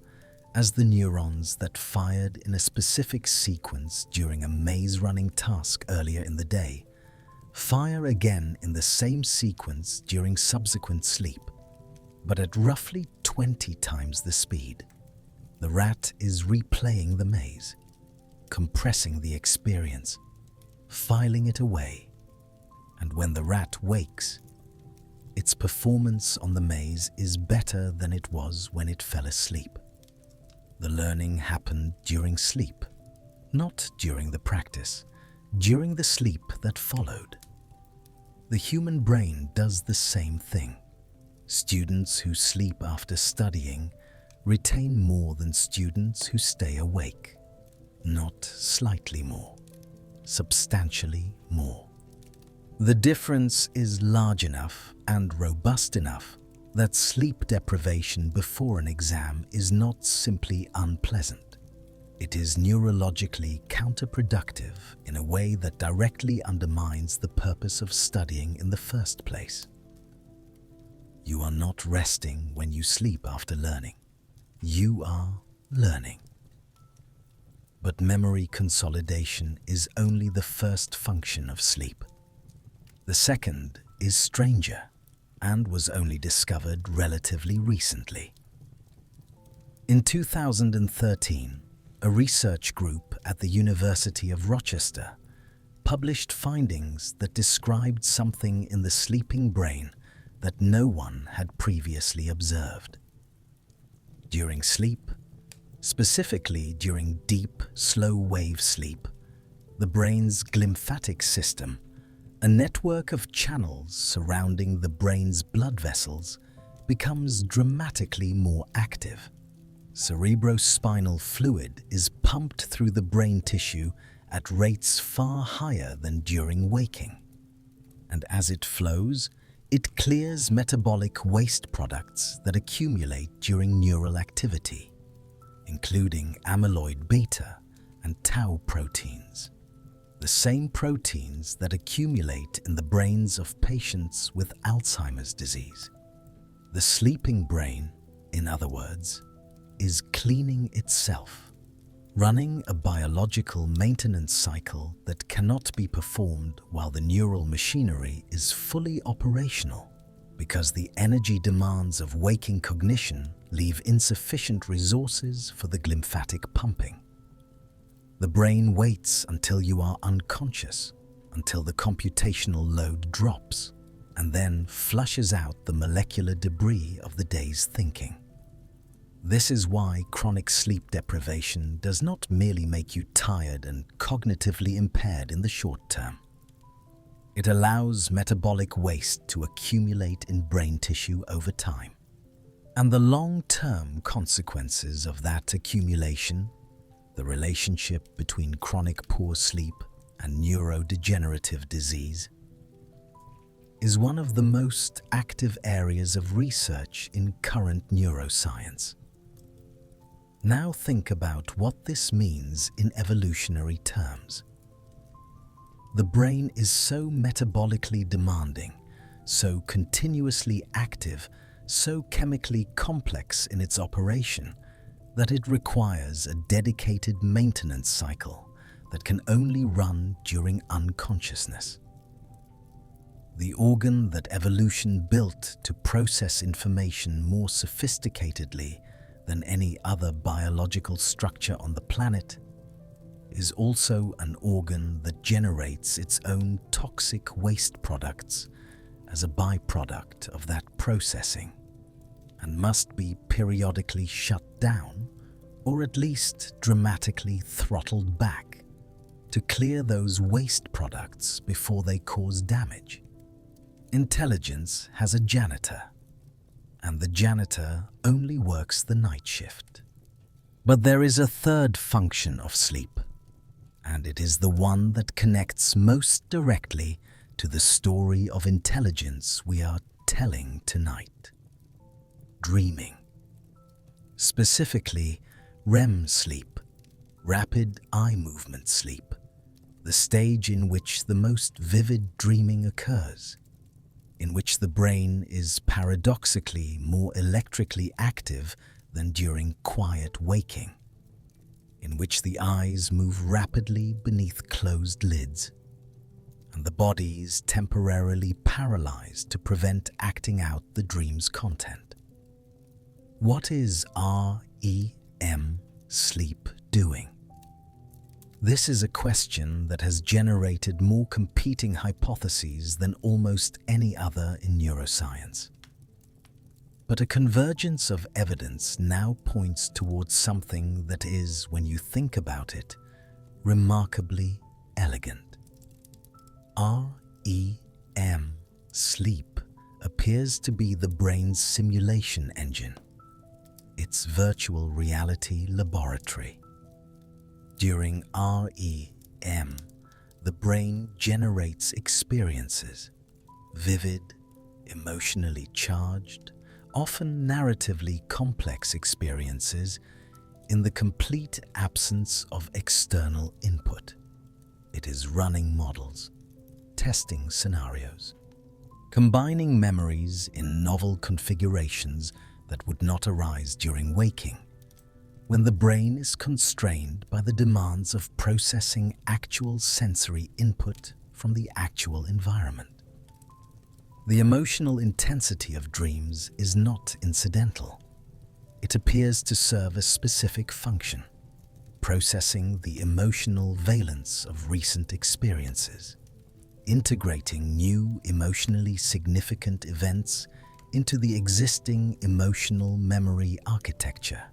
as the neurons that fired in a specific sequence during a maze-running task earlier in the day fire again in the same sequence during subsequent sleep, but at roughly 20 times the speed. The rat is replaying the maze, compressing the experience, filing it away, and when the rat wakes, its performance on the maze is better than it was when it fell asleep. The learning happened during sleep, not during the practice, during the sleep that followed. The human brain does the same thing. Students who sleep after studying retain more than students who stay awake. Not slightly more, substantially more. The difference is large enough and robust enough that sleep deprivation before an exam is not simply unpleasant. It is neurologically counterproductive in a way that directly undermines the purpose of studying in the first place. You are not resting when you sleep after learning. You are learning. But memory consolidation is only the first function of sleep. The second is stranger and was only discovered relatively recently. In 2013, a research group at the University of Rochester published findings that described something in the sleeping brain that no one had previously observed. During sleep, specifically during deep, slow-wave sleep, the brain's glymphatic system, a network of channels surrounding the brain's blood vessels, becomes dramatically more active. Cerebrospinal fluid is pumped through the brain tissue at rates far higher than during waking. And as it flows, it clears metabolic waste products that accumulate during neural activity, including amyloid beta and tau proteins, the same proteins that accumulate in the brains of patients with Alzheimer's disease. The sleeping brain, in other words, is cleaning itself, running a biological maintenance cycle that cannot be performed while the neural machinery is fully operational, because the energy demands of waking cognition leave insufficient resources for the glymphatic pumping. The brain waits until you are unconscious, until the computational load drops, and then flushes out the molecular debris of the day's thinking. This is why chronic sleep deprivation does not merely make you tired and cognitively impaired in the short term. It allows metabolic waste to accumulate in brain tissue over time. And the long-term consequences of that accumulation, the relationship between chronic poor sleep and neurodegenerative disease, is one of the most active areas of research in current neuroscience. Now think about what this means in evolutionary terms. The brain is so metabolically demanding, so continuously active, so chemically complex in its operation, that it requires a dedicated maintenance cycle that can only run during unconsciousness. The organ that evolution built to process information more sophisticatedly than any other biological structure on the planet is also an organ that generates its own toxic waste products as a byproduct of that processing, and must be periodically shut down or at least dramatically throttled back to clear those waste products before they cause damage. Intelligence has a janitor, and the janitor only works the night shift. But there is a third function of sleep, and it is the one that connects most directly to the story of intelligence we are telling tonight. Dreaming. Specifically, REM sleep, rapid eye movement sleep, the stage in which the most vivid dreaming occurs, in which the brain is paradoxically more electrically active than during quiet waking, in which the eyes move rapidly beneath closed lids, and the body is temporarily paralyzed to prevent acting out the dream's content. What is REM sleep doing? This is a question that has generated more competing hypotheses than almost any other in neuroscience. But a convergence of evidence now points towards something that is, when you think about it, remarkably elegant. REM sleep appears to be the brain's simulation engine, its virtual reality laboratory. During REM, the brain generates experiences, vivid, emotionally charged, often narratively complex experiences, in the complete absence of external input. It is running models, testing scenarios, combining memories in novel configurations that would not arise during waking, when the brain is constrained by the demands of processing actual sensory input from the actual environment. The emotional intensity of dreams is not incidental. It appears to serve a specific function, processing the emotional valence of recent experiences, integrating new emotionally significant events into the existing emotional memory architecture,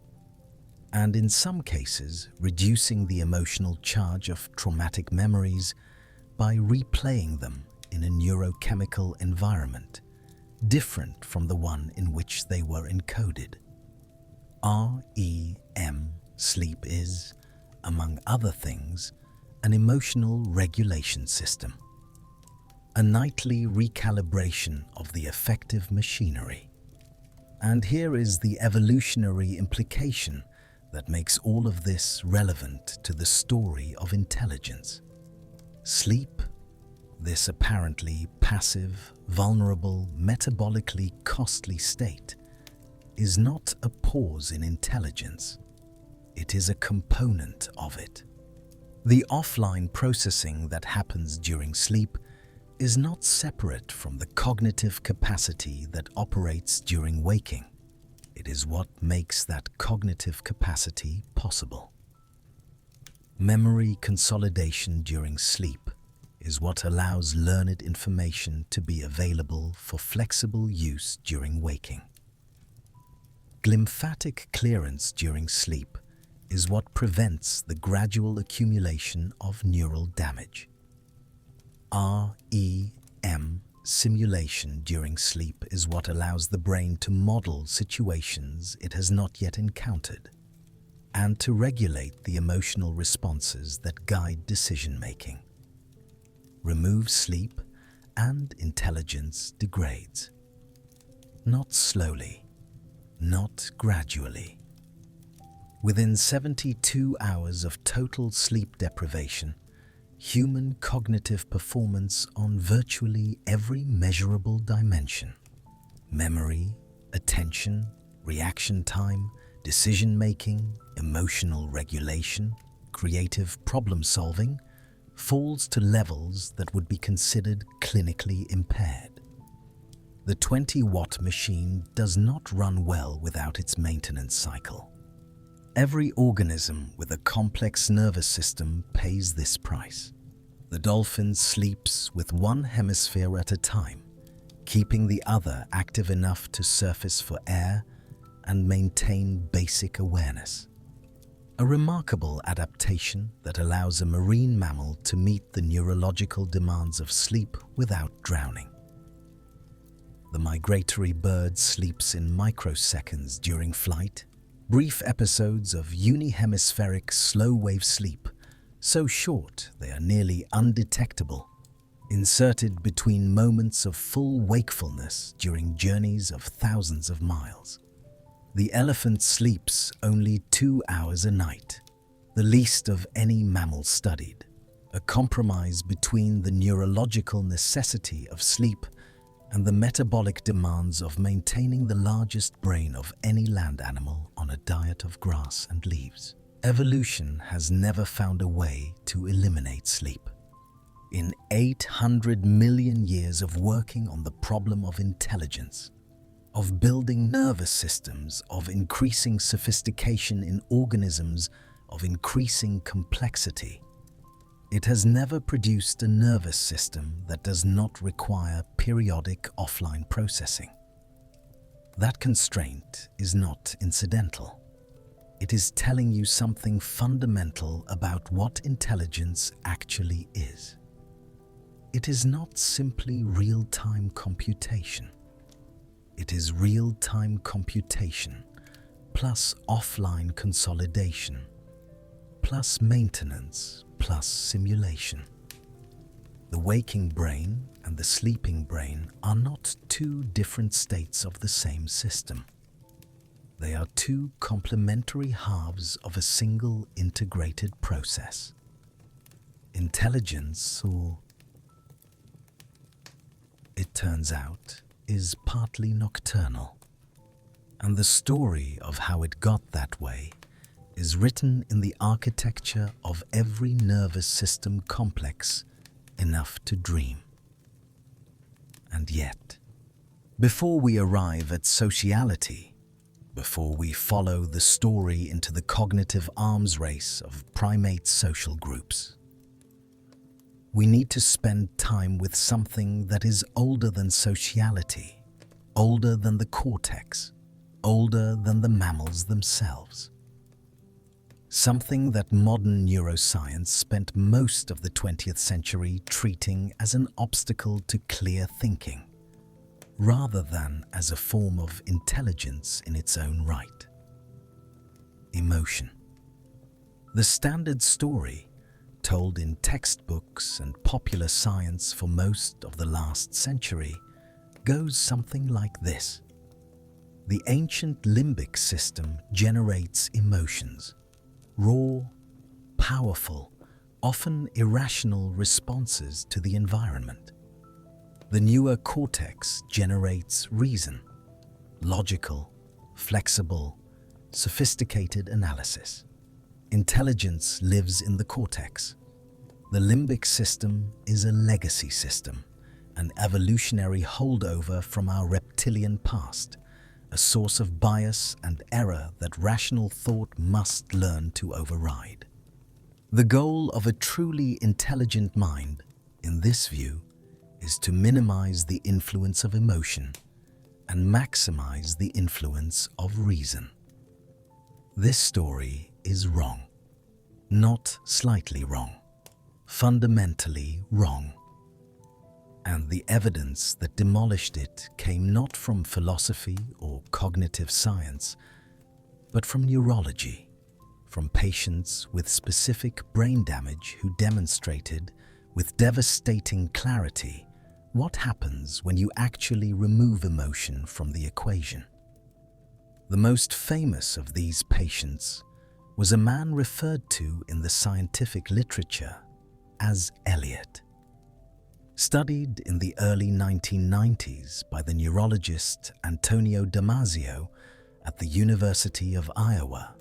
and in some cases reducing the emotional charge of traumatic memories by replaying them in a neurochemical environment different from the one in which they were encoded. REM sleep is, among other things, an emotional regulation system, a nightly recalibration of the affective machinery. And here is the evolutionary implication that makes all of this relevant to the story of intelligence. Sleep, this apparently passive, vulnerable, metabolically costly state, is not a pause in intelligence. It is a component of it. The offline processing that happens during sleep is not separate from the cognitive capacity that operates during waking. It is what makes that cognitive capacity possible. Memory consolidation during sleep is what allows learned information to be available for flexible use during waking. Glymphatic clearance during sleep is what prevents the gradual accumulation of neural damage. REM simulation during sleep is what allows the brain to model situations it has not yet encountered, and to regulate the emotional responses that guide decision-making. Remove sleep, and intelligence degrades. Not slowly, not gradually. Within 72 hours of total sleep deprivation, human cognitive performance on virtually every measurable dimension — memory, attention, reaction time, decision-making, emotional regulation, creative problem-solving — falls to levels that would be considered clinically impaired. The 20-watt machine does not run well without its maintenance cycle. Every organism with a complex nervous system pays this price. The dolphin sleeps with one hemisphere at a time, keeping the other active enough to surface for air and maintain basic awareness. A remarkable adaptation that allows a marine mammal to meet the neurological demands of sleep without drowning. The migratory bird sleeps in microseconds during flight, brief episodes of unihemispheric slow-wave sleep, so short they are nearly undetectable, inserted between moments of full wakefulness during journeys of thousands of miles. The elephant sleeps only 2 hours a night, the least of any mammal studied, a compromise between the neurological necessity of sleep and the metabolic demands of maintaining the largest brain of any land animal on a diet of grass and leaves. Evolution has never found a way to eliminate sleep. In 800 million years of working on the problem of intelligence, of building nervous systems, of increasing sophistication in organisms, of increasing complexity, it has never produced a nervous system that does not require periodic offline processing. That constraint is not incidental. It is telling you something fundamental about what intelligence actually is. It is not simply real-time computation. It is real-time computation plus offline consolidation plus maintenance plus simulation. The waking brain and the sleeping brain are not two different states of the same system. They are two complementary halves of a single integrated process. Intelligence, or it turns out, is partly nocturnal, and the story of how it got that way is written in the architecture of every nervous system complex enough to dream. And yet, before we arrive at sociality, before we follow the story into the cognitive arms race of primate social groups, we need to spend time with something that is older than sociality, older than the cortex, older than the mammals themselves. Something that modern neuroscience spent most of the 20th century treating as an obstacle to clear thinking, rather than as a form of intelligence in its own right. Emotion. The standard story, told in textbooks and popular science for most of the last century, goes something like this. The ancient limbic system generates emotions, raw, powerful, often irrational responses to the environment. The newer cortex generates reason, logical, flexible, sophisticated analysis. Intelligence lives in the cortex. The limbic system is a legacy system, an evolutionary holdover from our reptilian past, a source of bias and error that rational thought must learn to override. The goal of a truly intelligent mind, in this view, is to minimize the influence of emotion and maximize the influence of reason. This story is wrong. Not slightly wrong. Fundamentally wrong. And the evidence that demolished it came not from philosophy or cognitive science, but from neurology, from patients with specific brain damage who demonstrated with devastating clarity what happens when you actually remove emotion from the equation. The most famous of these patients was a man referred to in the scientific literature as Elliot. Studied in the early 1990s by the neurologist Antonio Damasio at the University of Iowa,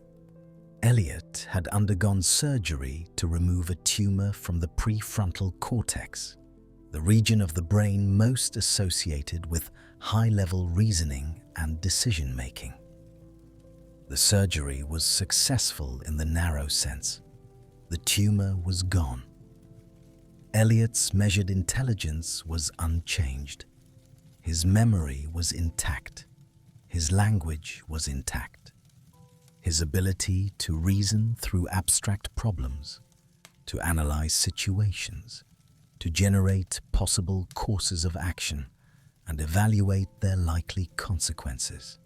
Elliot had undergone surgery to remove a tumor from the prefrontal cortex, the region of the brain most associated with high-level reasoning and decision-making. The surgery was successful in the narrow sense. The tumor was gone. Elliot's measured intelligence was unchanged. His memory was intact. His language was intact. His ability to reason through abstract problems, to analyze situations, to generate possible courses of action and evaluate their likely consequences.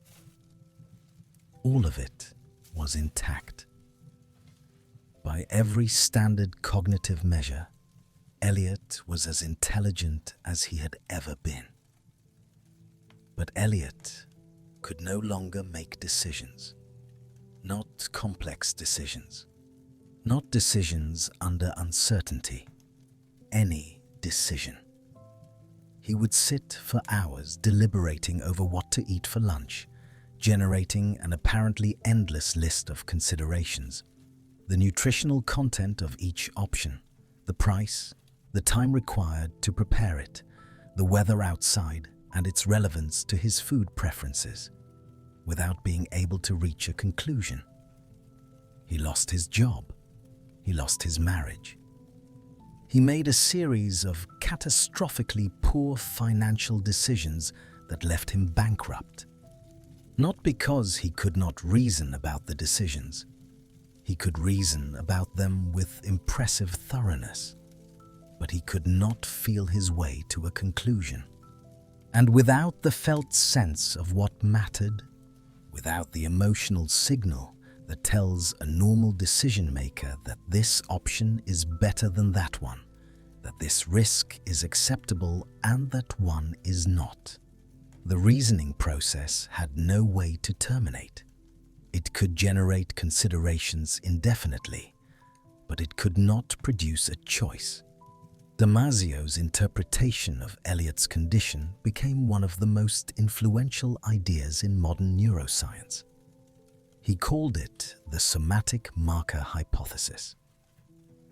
All of it was intact. By every standard cognitive measure, Elliot was as intelligent as he had ever been. But Elliot could no longer make decisions, not complex decisions, not decisions under uncertainty, any decision. He would sit for hours deliberating over what to eat for lunch, generating an apparently endless list of considerations. The nutritional content of each option, the price, the time required to prepare it, the weather outside, and its relevance to his food preferences, without being able to reach a conclusion. He lost his job. He lost his marriage. He made a series of catastrophically poor financial decisions that left him bankrupt. Not because he could not reason about the decisions. He could reason about them with impressive thoroughness, but he could not feel his way to a conclusion. And without the felt sense of what mattered, without the emotional signal that tells a normal decision maker that this option is better than that one, that this risk is acceptable and that one is not, the reasoning process had no way to terminate. It could generate considerations indefinitely, but it could not produce a choice. Damasio's interpretation of Elliot's condition became one of the most influential ideas in modern neuroscience. He called it the somatic marker hypothesis.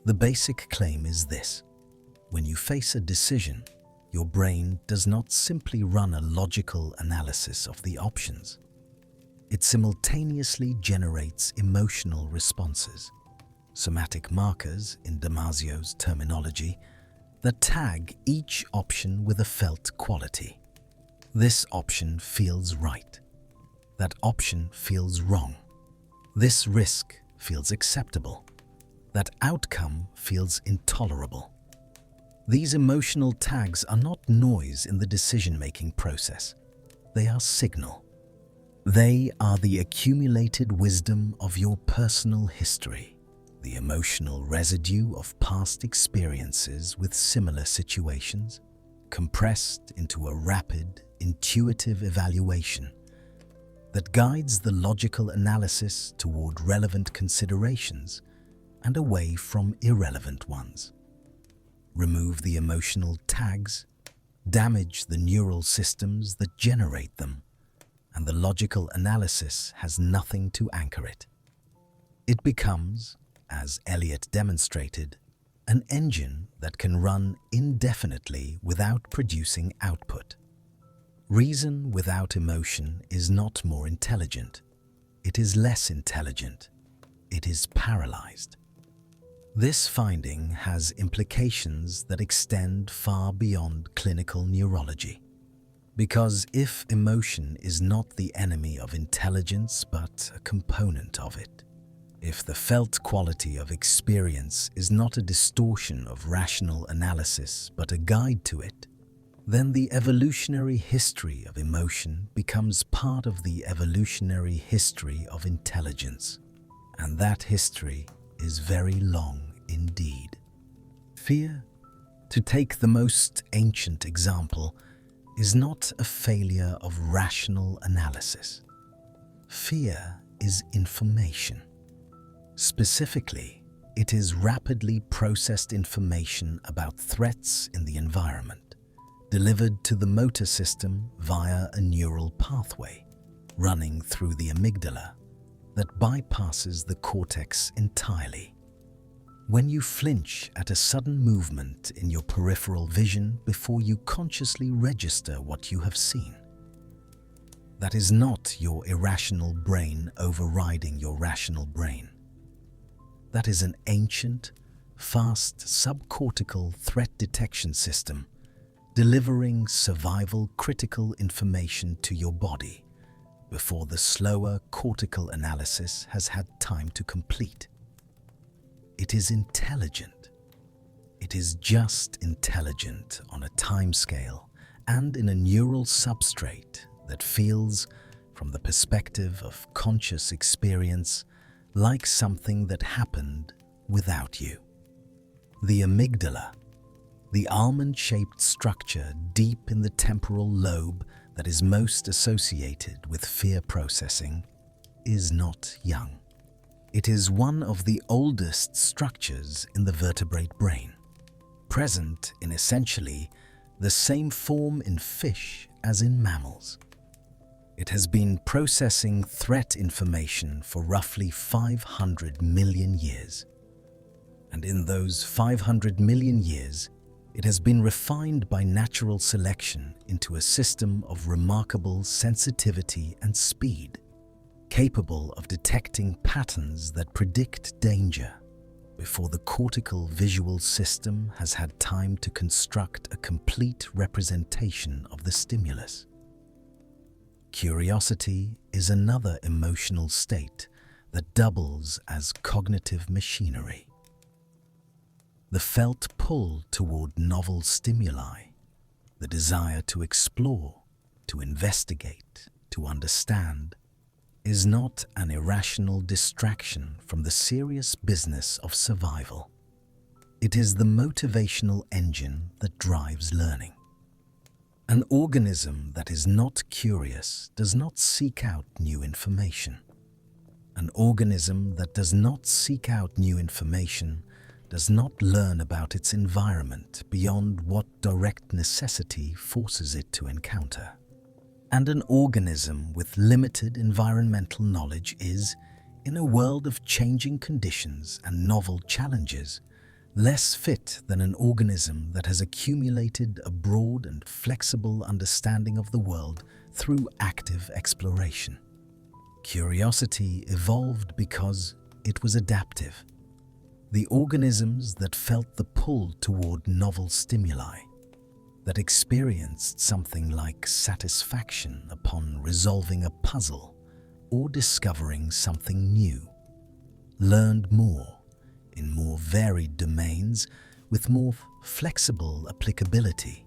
The basic claim is this: when you face a decision, your brain does not simply run a logical analysis of the options. It simultaneously generates emotional responses, somatic markers in Damasio's terminology, that tag each option with a felt quality. This option feels right. That option feels wrong. This risk feels acceptable. That outcome feels intolerable. These emotional tags are not noise in the decision-making process. They are signal. They are the accumulated wisdom of your personal history, the emotional residue of past experiences with similar situations, compressed into a rapid, intuitive evaluation that guides the logical analysis toward relevant considerations and away from irrelevant ones. Remove the emotional tags, damage the neural systems that generate them, and the logical analysis has nothing to anchor it. It becomes, as Elliot demonstrated, an engine that can run indefinitely without producing output. Reason without emotion is not more intelligent. It is less intelligent. It is paralyzed. This finding has implications that extend far beyond clinical neurology. Because if emotion is not the enemy of intelligence but a component of it, if the felt quality of experience is not a distortion of rational analysis but a guide to it, then the evolutionary history of emotion becomes part of the evolutionary history of intelligence. And that history is very long indeed. Fear, to take the most ancient example, is not a failure of rational analysis. Fear is information. Specifically, it is rapidly processed information about threats in the environment, delivered to the motor system via a neural pathway running through the amygdala that bypasses the cortex entirely. When you flinch at a sudden movement in your peripheral vision before you consciously register what you have seen, that is not your irrational brain overriding your rational brain. That is an ancient, fast subcortical threat detection system delivering survival-critical information to your body before the slower cortical analysis has had time to complete. It is intelligent. It is just intelligent on a timescale and in a neural substrate that feels, from the perspective of conscious experience, like something that happened without you. The amygdala, the almond-shaped structure deep in the temporal lobe that is most associated with fear processing, is not young. It is one of the oldest structures in the vertebrate brain, present in essentially the same form in fish as in mammals. It has been processing threat information for roughly 500 million years. And in those 500 million years, it has been refined by natural selection into a system of remarkable sensitivity and speed, capable of detecting patterns that predict danger before the cortical visual system has had time to construct a complete representation of the stimulus. Curiosity is another emotional state that doubles as cognitive machinery. The felt pull toward novel stimuli, the desire to explore, to investigate, to understand, is not an irrational distraction from the serious business of survival. It is the motivational engine that drives learning. An organism that is not curious does not seek out new information. An organism that does not seek out new information does not learn about its environment beyond what direct necessity forces it to encounter. And an organism with limited environmental knowledge is, in a world of changing conditions and novel challenges, less fit than an organism that has accumulated a broad and flexible understanding of the world through active exploration. Curiosity evolved because it was adaptive. The organisms that felt the pull toward novel stimuli, that experienced something like satisfaction upon resolving a puzzle or discovering something new, learned more in more varied domains with more flexible applicability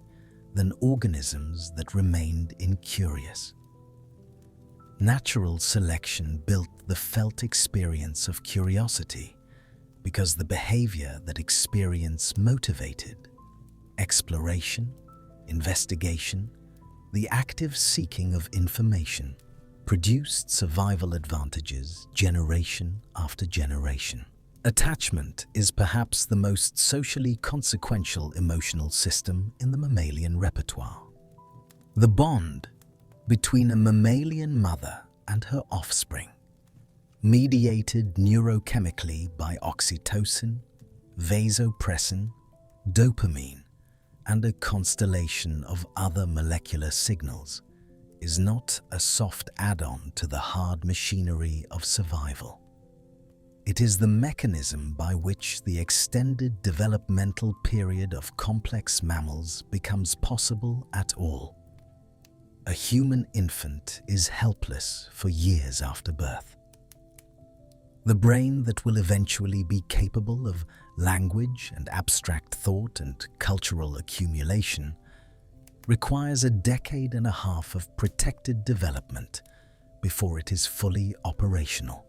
than organisms that remained incurious. Natural selection built the felt experience of curiosity because the behavior that experience motivated, exploration, investigation, the active seeking of information, produced survival advantages generation after generation. Attachment is perhaps the most socially consequential emotional system in the mammalian repertoire. The bond between a mammalian mother and her offspring, mediated neurochemically by oxytocin, vasopressin, dopamine, and a constellation of other molecular signals, is not a soft add-on to the hard machinery of survival. It is the mechanism by which the extended developmental period of complex mammals becomes possible at all. A human infant is helpless for years after birth. The brain that will eventually be capable of language and abstract thought and cultural accumulation requires a decade and a half of protected development before it is fully operational.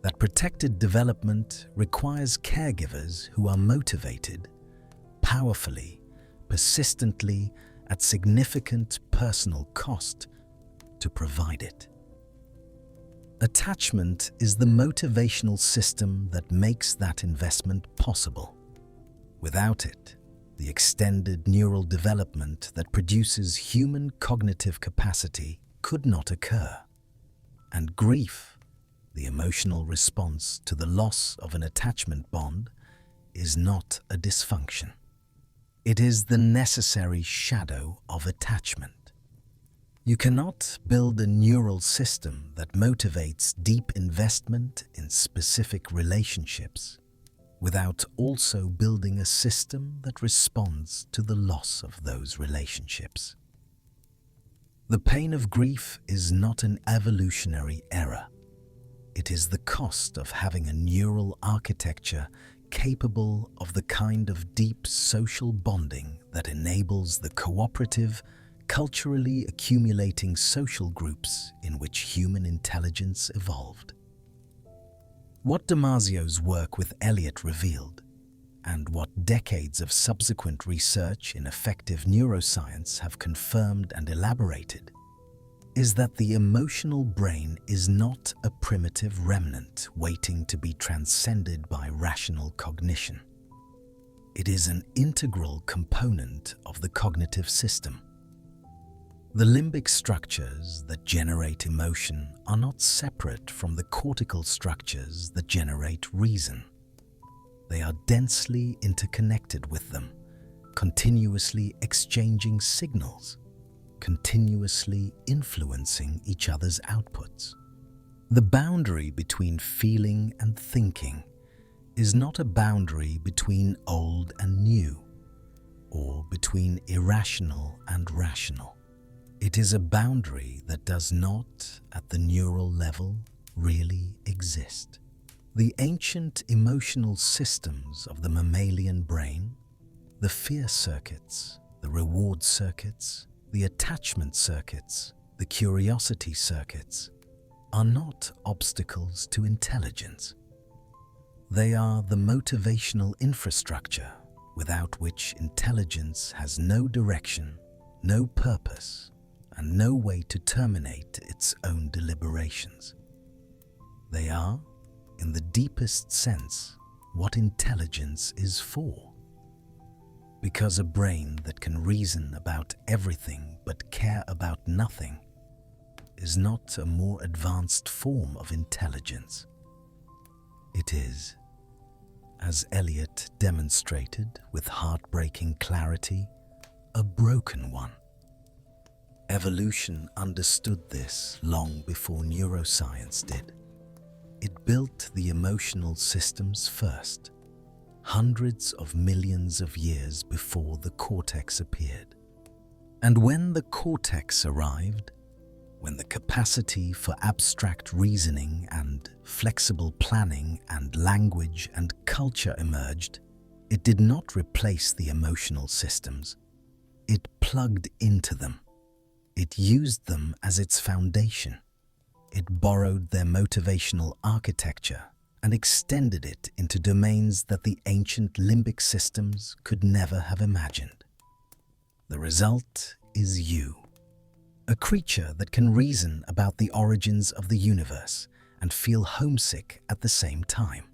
That protected development requires caregivers who are motivated, powerfully, persistently, at significant personal cost to provide it. Attachment is the motivational system that makes that investment possible. Without it, the extended neural development that produces human cognitive capacity could not occur. And grief, the emotional response to the loss of an attachment bond, is not a dysfunction. It is the necessary shadow of attachment. You cannot build a neural system that motivates deep investment in specific relationships without also building a system that responds to the loss of those relationships. The pain of grief is not an evolutionary error. It is the cost of having a neural architecture capable of the kind of deep social bonding that enables the cooperative, culturally accumulating social groups in which human intelligence evolved. What Damasio's work with Eliot revealed, and what decades of subsequent research in effective neuroscience have confirmed and elaborated, is that the emotional brain is not a primitive remnant waiting to be transcended by rational cognition. It is an integral component of the cognitive system. The limbic structures that generate emotion are not separate from the cortical structures that generate reason. They are densely interconnected with them, continuously exchanging signals, continuously influencing each other's outputs. The boundary between feeling and thinking is not a boundary between old and new, or between irrational and rational. It is a boundary that does not, at the neural level, really exist. The ancient emotional systems of the mammalian brain, the fear circuits, the reward circuits, the attachment circuits, the curiosity circuits, are not obstacles to intelligence. They are the motivational infrastructure without which intelligence has no direction, no purpose, and no way to terminate its own deliberations. They are, in the deepest sense, what intelligence is for. Because a brain that can reason about everything but care about nothing is not a more advanced form of intelligence. It is, as Eliot demonstrated with heartbreaking clarity, a broken one. Evolution understood this long before neuroscience did. It built the emotional systems first, hundreds of millions of years before the cortex appeared. And when the cortex arrived, when the capacity for abstract reasoning and flexible planning and language and culture emerged, it did not replace the emotional systems. It plugged into them. It used them as its foundation. It borrowed their motivational architecture and extended it into domains that the ancient limbic systems could never have imagined. The result is you, a creature that can reason about the origins of the universe and feel homesick at the same time.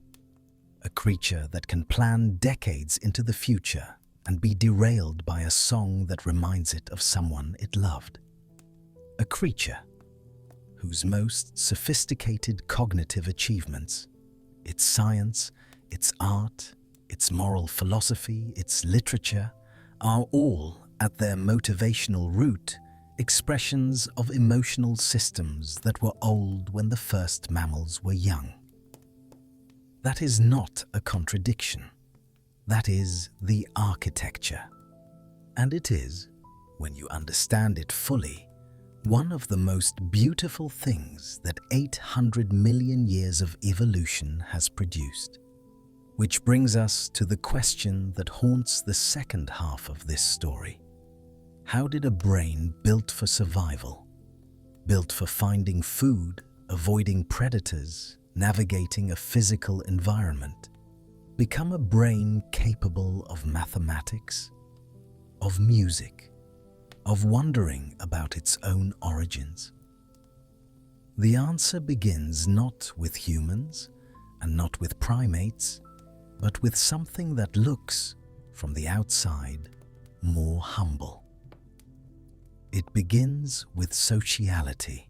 A creature that can plan decades into the future and be derailed by a song that reminds it of someone it loved. A creature whose most sophisticated cognitive achievements, its science, its art, its moral philosophy, its literature, are all, at their motivational root, expressions of emotional systems that were old when the first mammals were young. That is not a contradiction. That is the architecture. And it is, when you understand it fully, one of the most beautiful things that 800 million years of evolution has produced. Which brings us to the question that haunts the second half of this story. How did a brain built for survival, built for finding food, avoiding predators, navigating a physical environment, become a brain capable of mathematics, of music, of wondering about its own origins? The answer begins not with humans and not with primates, but with something that looks, from the outside, more humble. It begins with sociality.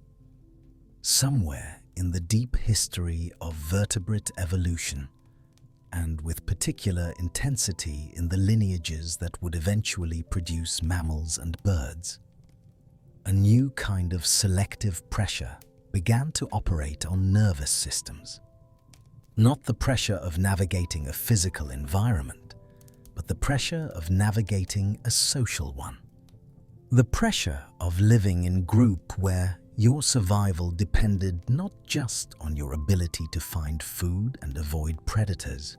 Somewhere in the deep history of vertebrate evolution, and with particular intensity in the lineages that would eventually produce mammals and birds, a new kind of selective pressure began to operate on nervous systems. Not the pressure of navigating a physical environment, but the pressure of navigating a social one. The pressure of living in group where your survival depended not just on your ability to find food and avoid predators,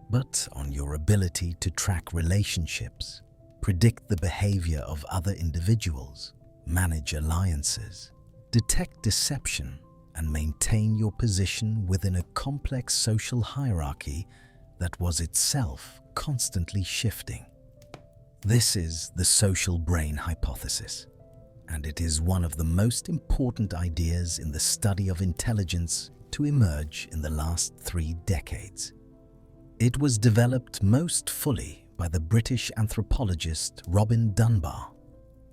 but on your ability to track relationships, predict the behavior of other individuals, manage alliances, detect deception, and maintain your position within a complex social hierarchy that was itself constantly shifting. This is the social brain hypothesis, and it is one of the most important ideas in the study of intelligence to emerge in the last 3 decades. It was developed most fully by the British anthropologist Robin Dunbar,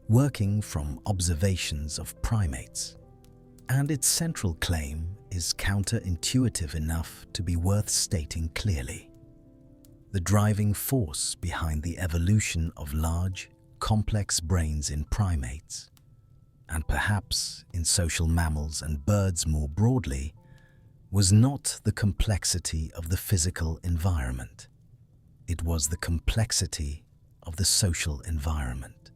working from observations of primates, and its central claim is counterintuitive enough to be worth stating clearly. The driving force behind the evolution of large, complex brains in primates, and perhaps in social mammals and birds more broadly, was not the complexity of the physical environment. It was the complexity of the social environment.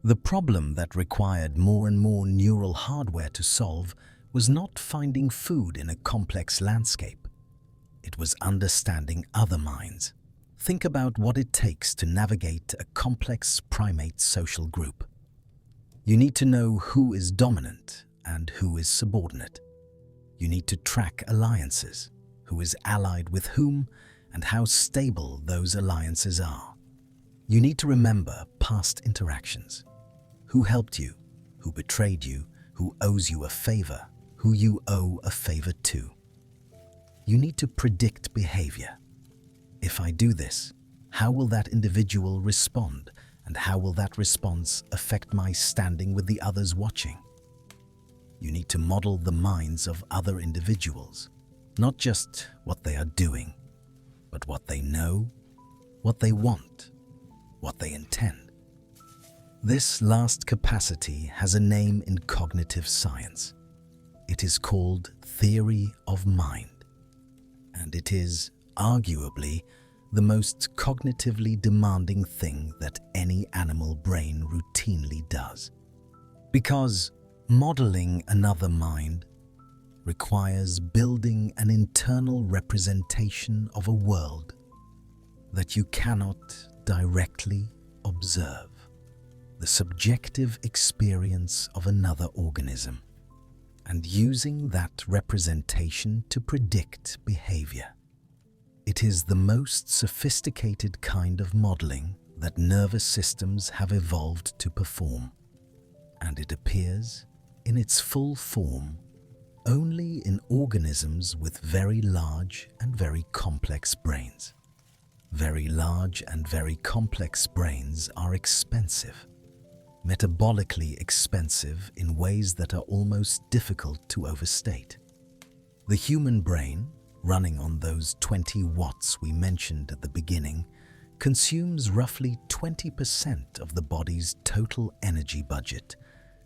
The problem that required more and more neural hardware to solve was not finding food in a complex landscape. It was understanding other minds. Think about what it takes to navigate a complex primate social group. You need to know who is dominant and who is subordinate. You need to track alliances, who is allied with whom, and how stable those alliances are. You need to remember past interactions. Who helped you, who betrayed you, who owes you a favor, who you owe a favor to. You need to predict behavior. If I do this, how will that individual respond, and how will that response affect my standing with the others watching? You need to model the minds of other individuals, not just what they are doing, but what they know, what they want, what they intend. This last capacity has a name in cognitive science. It is called theory of mind, and it is arguably the most cognitively demanding thing that any animal brain routinely does. Because modeling another mind requires building an internal representation of a world that you cannot directly observe, the subjective experience of another organism, and using that representation to predict behavior. It is the most sophisticated kind of modeling that nervous systems have evolved to perform, and it appears in its full form only in organisms with very large and very complex brains. Very large and very complex brains are expensive, metabolically expensive in ways that are almost difficult to overstate. The human brain, running on those 20 watts we mentioned at the beginning, consumes roughly 20% of the body's total energy budget,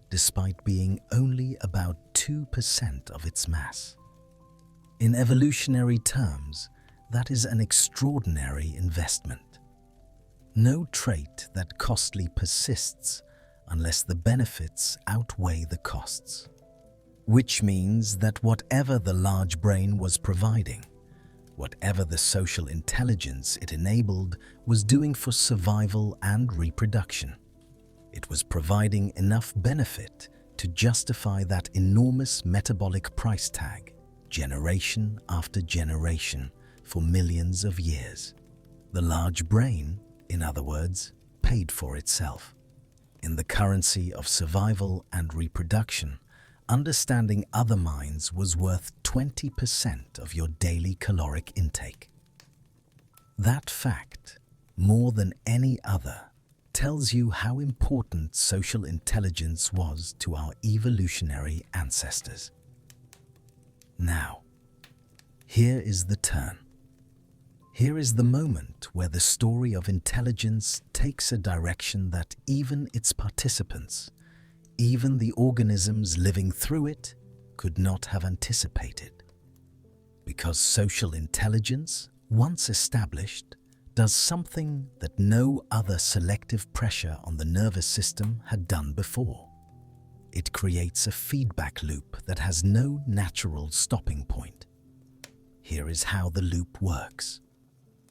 despite being only about 2% of its mass. In evolutionary terms, that is an extraordinary investment. No trait that costly persists unless the benefits outweigh the costs. Which means that whatever the large brain was providing, whatever the social intelligence it enabled was doing for survival and reproduction, it was providing enough benefit to justify that enormous metabolic price tag, generation after generation, for millions of years. The large brain, in other words, paid for itself. In the currency of survival and reproduction, understanding other minds was worth 20% of your daily caloric intake. That fact, more than any other, tells you how important social intelligence was to our evolutionary ancestors. Now, here is the turn. Here is the moment where the story of intelligence takes a direction that even its participants, even the organisms living through it, could not have anticipated. Because social intelligence, once established, does something that no other selective pressure on the nervous system had done before. It creates a feedback loop that has no natural stopping point. Here is how the loop works.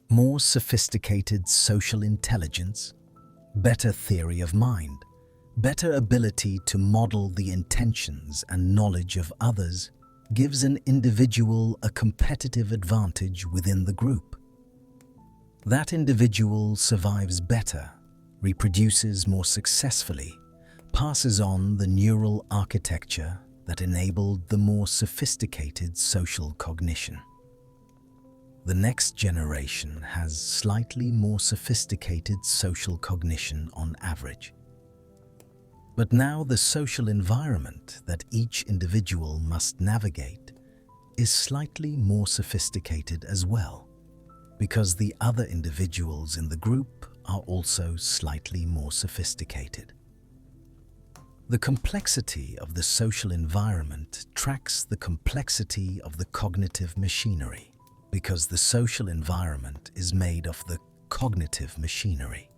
More sophisticated social intelligence, better theory of mind, better ability to model the intentions and knowledge of others gives an individual a competitive advantage within the group. That individual survives better, reproduces more successfully, passes on the neural architecture that enabled the more sophisticated social cognition. The next generation has slightly more sophisticated social cognition on average. But now the social environment that each individual must navigate is slightly more sophisticated as well, because the other individuals in the group are also slightly more sophisticated. The complexity of the social environment tracks the complexity of the cognitive machinery, because the social environment is made of the cognitive machinery.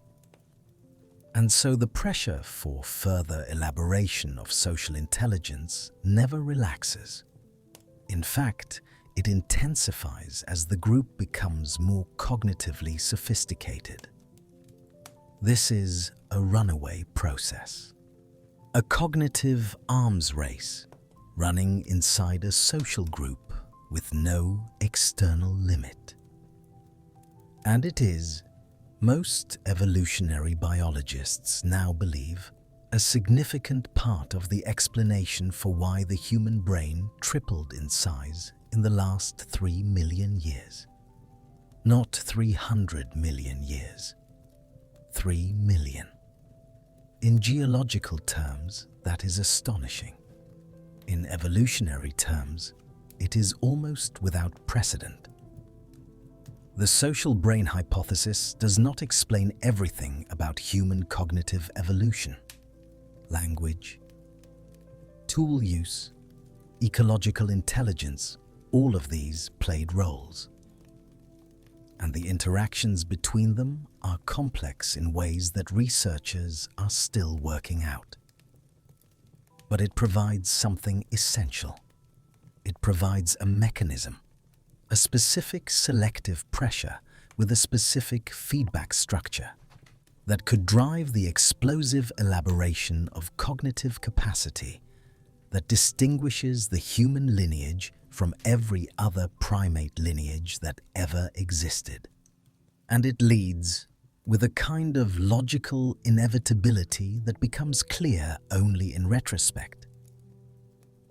And so the pressure for further elaboration of social intelligence never relaxes. In fact, it intensifies as the group becomes more cognitively sophisticated. This is a runaway process, a cognitive arms race running inside a social group with no external limit. And it is, most evolutionary biologists now believe, a significant part of the explanation for why the human brain tripled in size in the last 3 million years. Not 300 million years. 3 million. In geological terms, that is astonishing. In evolutionary terms, it is almost without precedent. The social brain hypothesis does not explain everything about human cognitive evolution. Language, tool use, ecological intelligence, all of these played roles. And the interactions between them are complex in ways that researchers are still working out. But it provides something essential. It provides a mechanism, a specific selective pressure with a specific feedback structure that could drive the explosive elaboration of cognitive capacity that distinguishes the human lineage from every other primate lineage that ever existed. And it leads, with a kind of logical inevitability that becomes clear only in retrospect,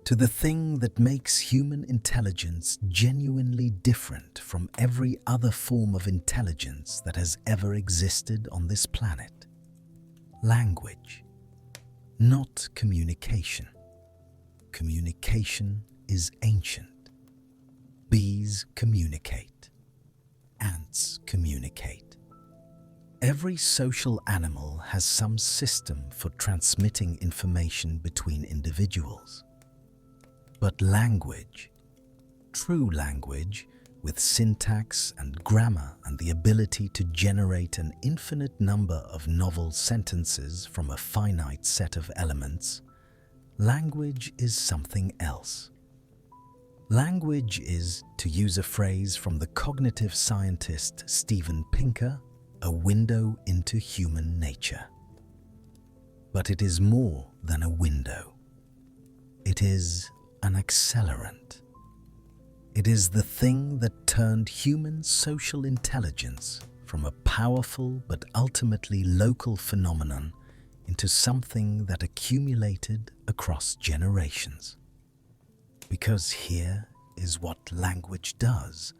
to the thing that makes human intelligence genuinely different from every other form of intelligence that has ever existed on this planet. Language, not communication. Communication is ancient. Bees communicate. Ants communicate. Every social animal has some system for transmitting information between individuals. But language, true language, with syntax and grammar and the ability to generate an infinite number of novel sentences from a finite set of elements, language is something else. Language is, to use a phrase from the cognitive scientist Steven Pinker, a window into human nature. But it is more than a window. It is an accelerant. It is the thing that turned human social intelligence from a powerful but ultimately local phenomenon into something that accumulated across generations. Because here is what language does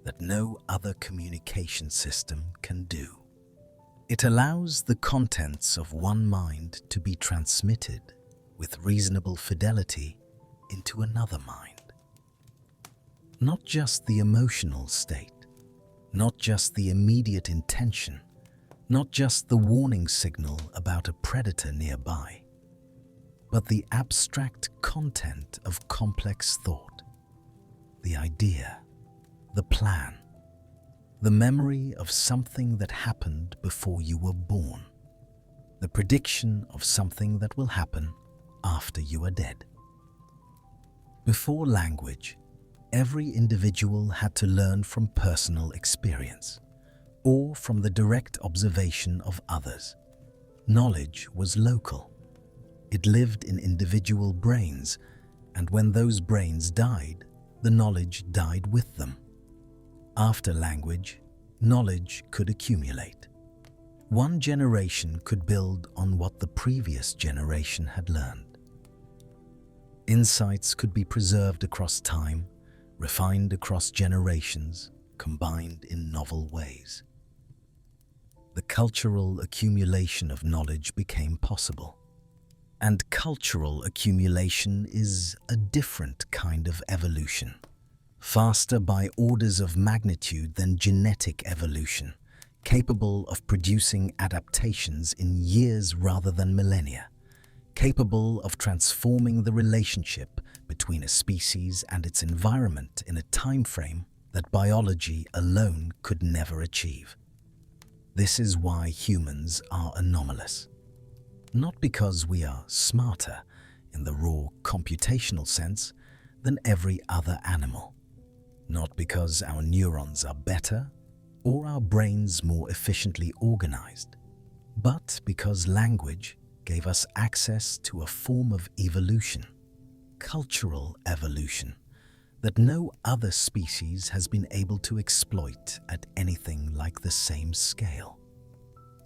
that no other communication system can do. It allows the contents of one mind to be transmitted with reasonable fidelity into another mind. Not just the emotional state, not just the immediate intention, not just the warning signal about a predator nearby, but the abstract content of complex thought, the idea, the plan, the memory of something that happened before you were born, the prediction of something that will happen after you are dead. Before language, every individual had to learn from personal experience or from the direct observation of others. Knowledge was local. It lived in individual brains, and when those brains died, the knowledge died with them. After language, knowledge could accumulate. One generation could build on what the previous generation had learned. Insights could be preserved across time, refined across generations, combined in novel ways. The cultural accumulation of knowledge became possible. And cultural accumulation is a different kind of evolution, faster by orders of magnitude than genetic evolution, capable of producing adaptations in years rather than millennia, capable of transforming the relationship between a species and its environment in a time frame that biology alone could never achieve. This is why humans are anomalous. Not because we are smarter in the raw computational sense than every other animal. Not because our neurons are better or our brains more efficiently organized, but because language gave us access to a form of evolution, cultural evolution, that no other species has been able to exploit at anything like the same scale.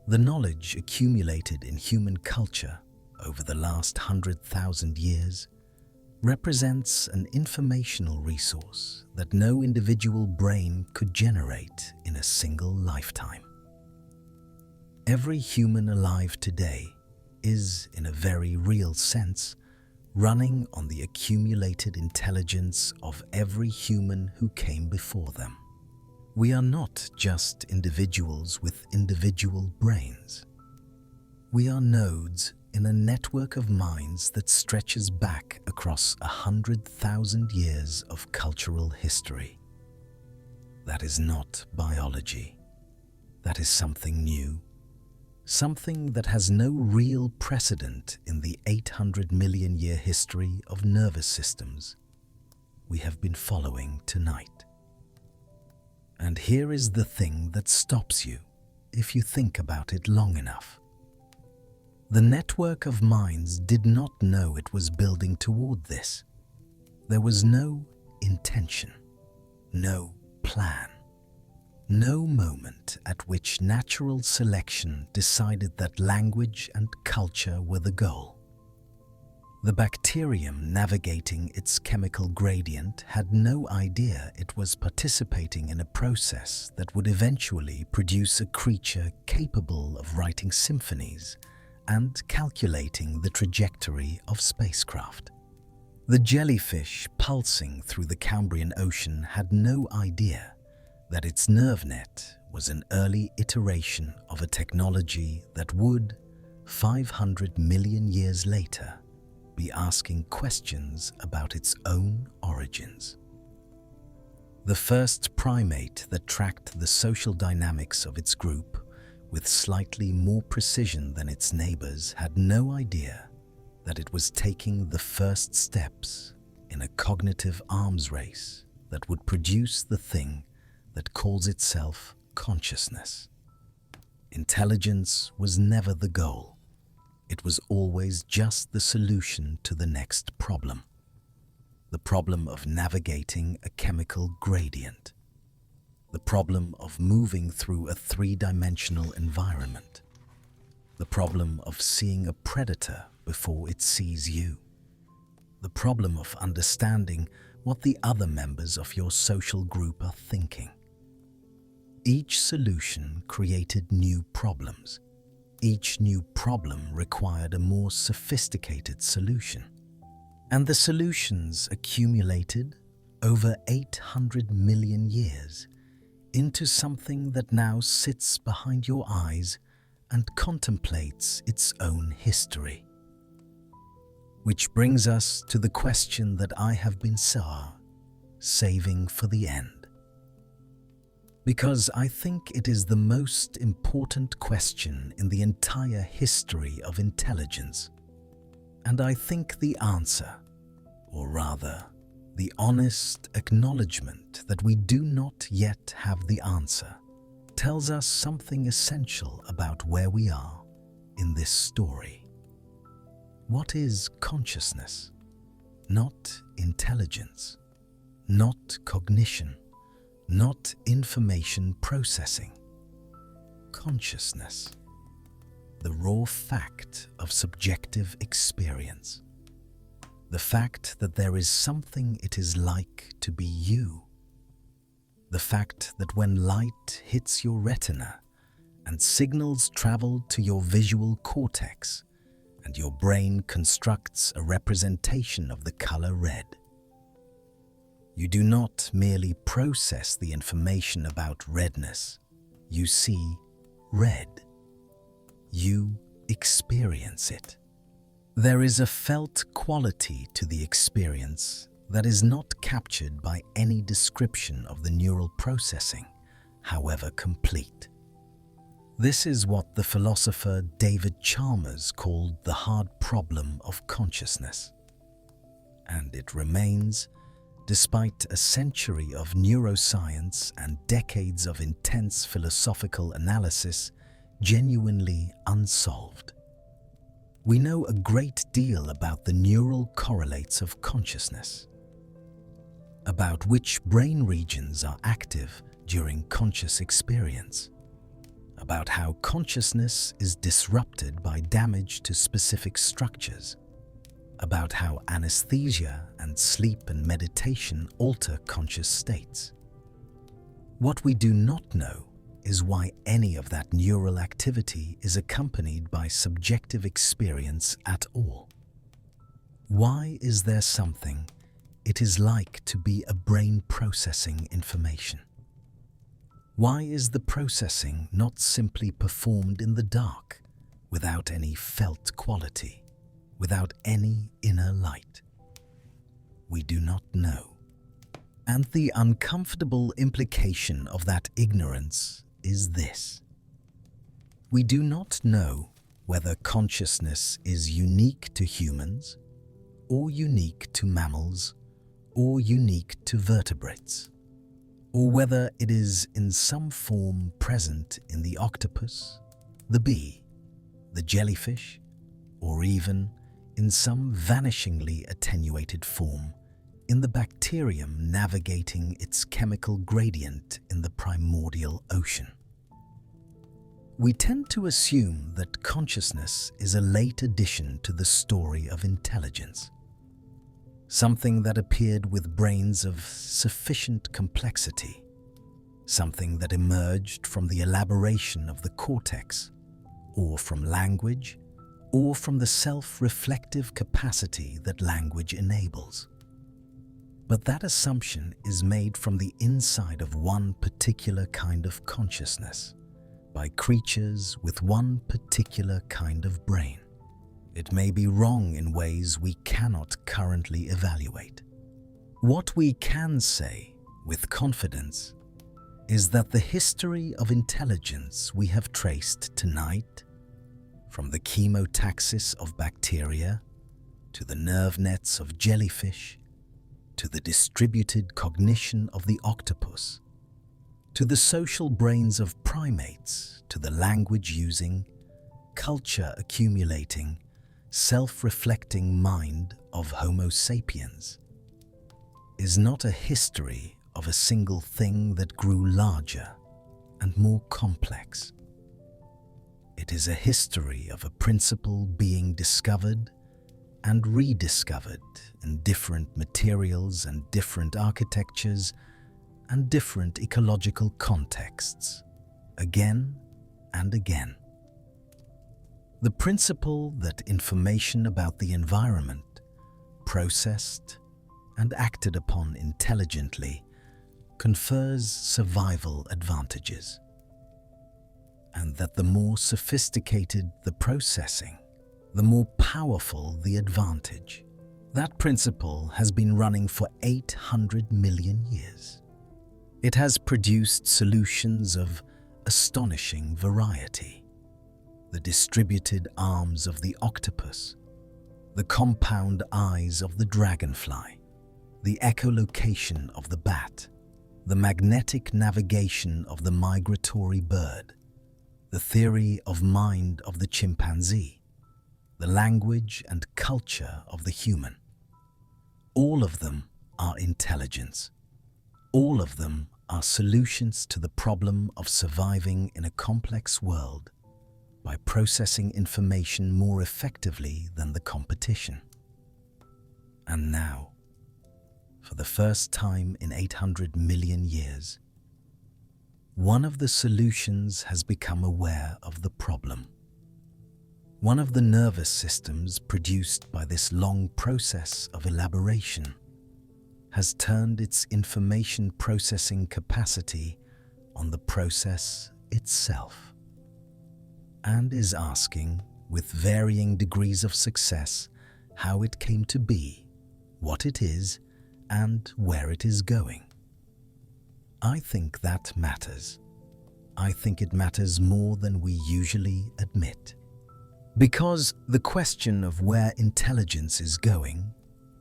The knowledge accumulated in human culture over the last 100,000 years represents an informational resource that no individual brain could generate in a single lifetime. Every human alive today is, in a very real sense, running on the accumulated intelligence of every human who came before them. We are not just individuals with individual brains. We are nodes in a network of minds that stretches back across 100,000 years of cultural history. That is not biology. That is something new, something that has no real precedent in the 800 million year history of nervous systems we have been following tonight. And here is the thing that stops you if you think about it long enough. The network of minds did not know it was building toward this. There was no intention, no plan, no moment at which natural selection decided that language and culture were the goal. The bacterium navigating its chemical gradient had no idea it was participating in a process that would eventually produce a creature capable of writing symphonies and calculating the trajectory of spacecraft. The jellyfish pulsing through the Cambrian ocean had no idea that its nerve net was an early iteration of a technology that would, 500 million years later, be asking questions about its own origins. The first primate that tracked the social dynamics of its group with slightly more precision than its neighbors had no idea that it was taking the first steps in a cognitive arms race that would produce the thing that calls itself consciousness. Intelligence was never the goal. It was always just the solution to the next problem. The problem of navigating a chemical gradient. The problem of moving through a three-dimensional environment. The problem of seeing a predator before it sees you. the problem of understanding what the other members of your social group are thinking. Each solution created new problems. Each new problem required a more sophisticated solution. And the solutions accumulated over 800 million years into something that now sits behind your eyes and contemplates its own history. Which brings us to the question that I have been saving for the end. Because I think it is the most important question in the entire history of intelligence. And I think the answer, or rather, the honest acknowledgement that we do not yet have the answer, tells us something essential about where we are in this story. What is consciousness? Not intelligence, not cognition, not information processing. Consciousness, the raw fact of subjective experience. The fact that there is something it is like to be you. The fact that when light hits your retina and signals travel to your visual cortex, and your brain constructs a representation of the color red. You do not merely process the information about redness. You see red. You experience it. There is a felt quality to the experience that is not captured by any description of the neural processing, however complete. This is what the philosopher David Chalmers called the hard problem of consciousness. And it remains, despite a century of neuroscience and decades of intense philosophical analysis, genuinely unsolved. We know a great deal about the neural correlates of consciousness, about which brain regions are active during conscious experience, about how consciousness is disrupted by damage to specific structures, about how anesthesia and sleep and meditation alter conscious states. What we do not know is why any of that neural activity is accompanied by subjective experience at all. Why is there something it is like to be a brain processing information? Why is the processing not simply performed in the dark, without any felt quality, without any inner light? We do not know. And the uncomfortable implication of that ignorance is this. We do not know whether consciousness is unique to humans, or unique to mammals, or unique to vertebrates, or whether it is in some form present in the octopus, the bee, the jellyfish, or even in some vanishingly attenuated form in the bacterium navigating its chemical gradient in the primordial ocean. We tend to assume that consciousness is a late addition to the story of intelligence, something that appeared with brains of sufficient complexity, something that emerged from the elaboration of the cortex, or from language, or from the self-reflective capacity that language enables. But that assumption is made from the inside of one particular kind of consciousness, by creatures with one particular kind of brain. It may be wrong in ways we cannot currently evaluate. What we can say with confidence is that the history of intelligence we have traced tonight, from the chemotaxis of bacteria, to the nerve nets of jellyfish, to the distributed cognition of the octopus, to the social brains of primates, to the language-using, culture-accumulating, self-reflecting mind of Homo sapiens, is not a history of a single thing that grew larger and more complex. It is a history of a principle being discovered and rediscovered in different materials and different architectures and different ecological contexts, again and again. The principle that information about the environment, processed and acted upon intelligently, confers survival advantages, and that the more sophisticated the processing, the more powerful the advantage. That principle has been running for 800 million years. It has produced solutions of astonishing variety. The distributed arms of the octopus, the compound eyes of the dragonfly, the echolocation of the bat, the magnetic navigation of the migratory bird, the theory of mind of the chimpanzee, the language and culture of the human. All of them are intelligence. All of them are solutions to the problem of surviving in a complex world by processing information more effectively than the competition. And now, for the first time in 800 million years, one of the solutions has become aware of the problem. One of the nervous systems produced by this long process of elaboration has turned its information processing capacity on the process itself, and is asking, with varying degrees of success, how it came to be, what it is, and where it is going. I think that matters. I think it matters more than we usually admit. Because the question of where intelligence is going,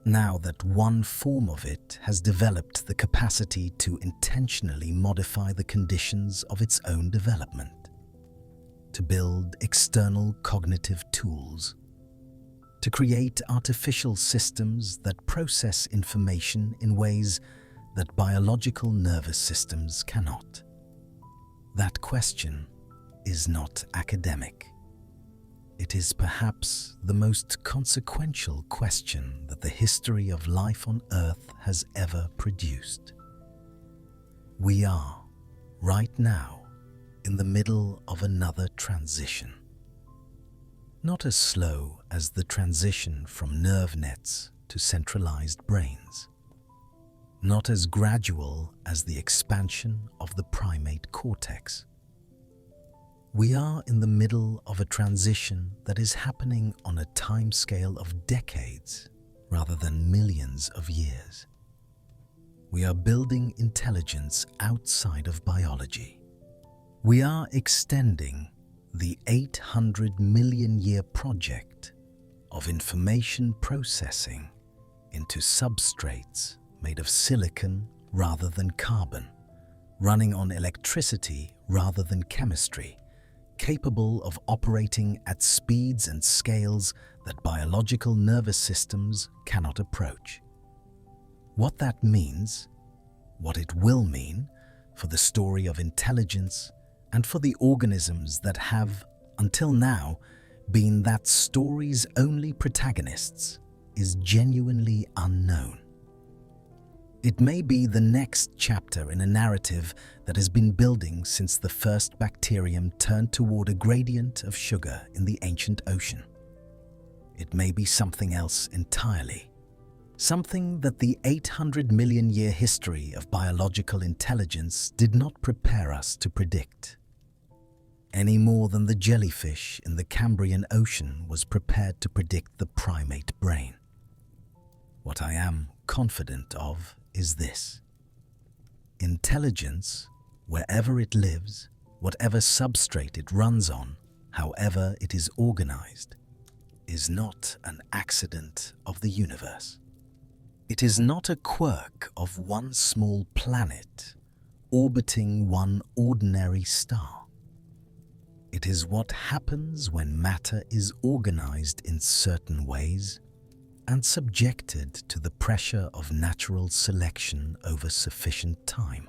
now that one form of it has developed the capacity to intentionally modify the conditions of its own development, to build external cognitive tools, to create artificial systems that process information in ways that biological nervous systems cannot. That question is not academic. It is perhaps the most consequential question that the history of life on Earth has ever produced. We are, right now, in the middle of another transition. Not as slow as the transition from nerve nets to centralized brains. Not as gradual as the expansion of the primate cortex. We are in the middle of a transition that is happening on a timescale of decades rather than millions of years. We are building intelligence outside of biology. We are extending the 800 million year project of information processing into substrates made of silicon rather than carbon, running on electricity rather than chemistry, capable of operating at speeds and scales that biological nervous systems cannot approach. What that means, what it will mean for the story of intelligence and for the organisms that have, until now, been that story's only protagonists, is genuinely unknown. It may be the next chapter in a narrative that has been building since the first bacterium turned toward a gradient of sugar in the ancient ocean. It may be something else entirely, something that the 800 million year history of biological intelligence did not prepare us to predict, any more than the jellyfish in the Cambrian ocean was prepared to predict the primate brain. What I am confident of is this: intelligence, wherever it lives, whatever substrate it runs on, however it is organized, is not an accident of the universe. It is not a quirk of one small planet orbiting one ordinary star. It is what happens when matter is organized in certain ways and subjected to the pressure of natural selection over sufficient time.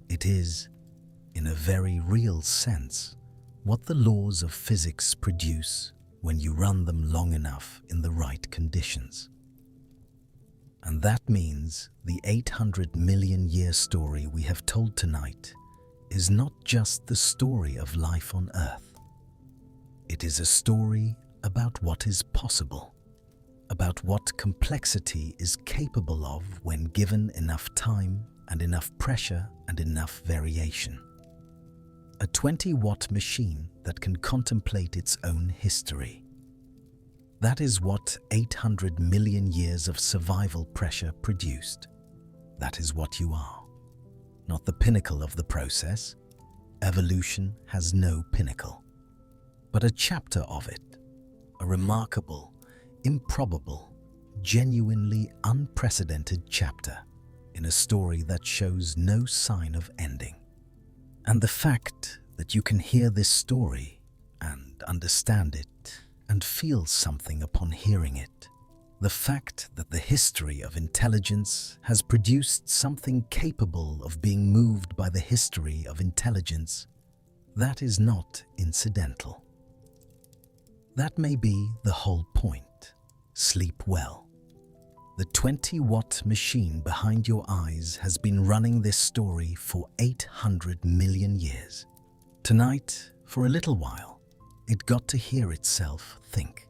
It is, in a very real sense, what the laws of physics produce when you run them long enough in the right conditions. And that means the 800 million year story we have told tonight is not just the story of life on Earth. It is a story about what is possible, about what complexity is capable of when given enough time and enough pressure and enough variation. A 20-watt machine that can contemplate its own history. That is what 800 million years of survival pressure produced. That is what you are. Not the pinnacle of the process. Evolution has no pinnacle, but a chapter of it. A remarkable, improbable, genuinely unprecedented chapter in a story that shows no sign of ending. And the fact that you can hear this story and understand it and feel something upon hearing it, the fact that the history of intelligence has produced something capable of being moved by the history of intelligence, that is not incidental. That may be the whole point. Sleep well. The 20-watt machine behind your eyes has been running this story for 800 million years. Tonight, for a little while, it got to hear itself think.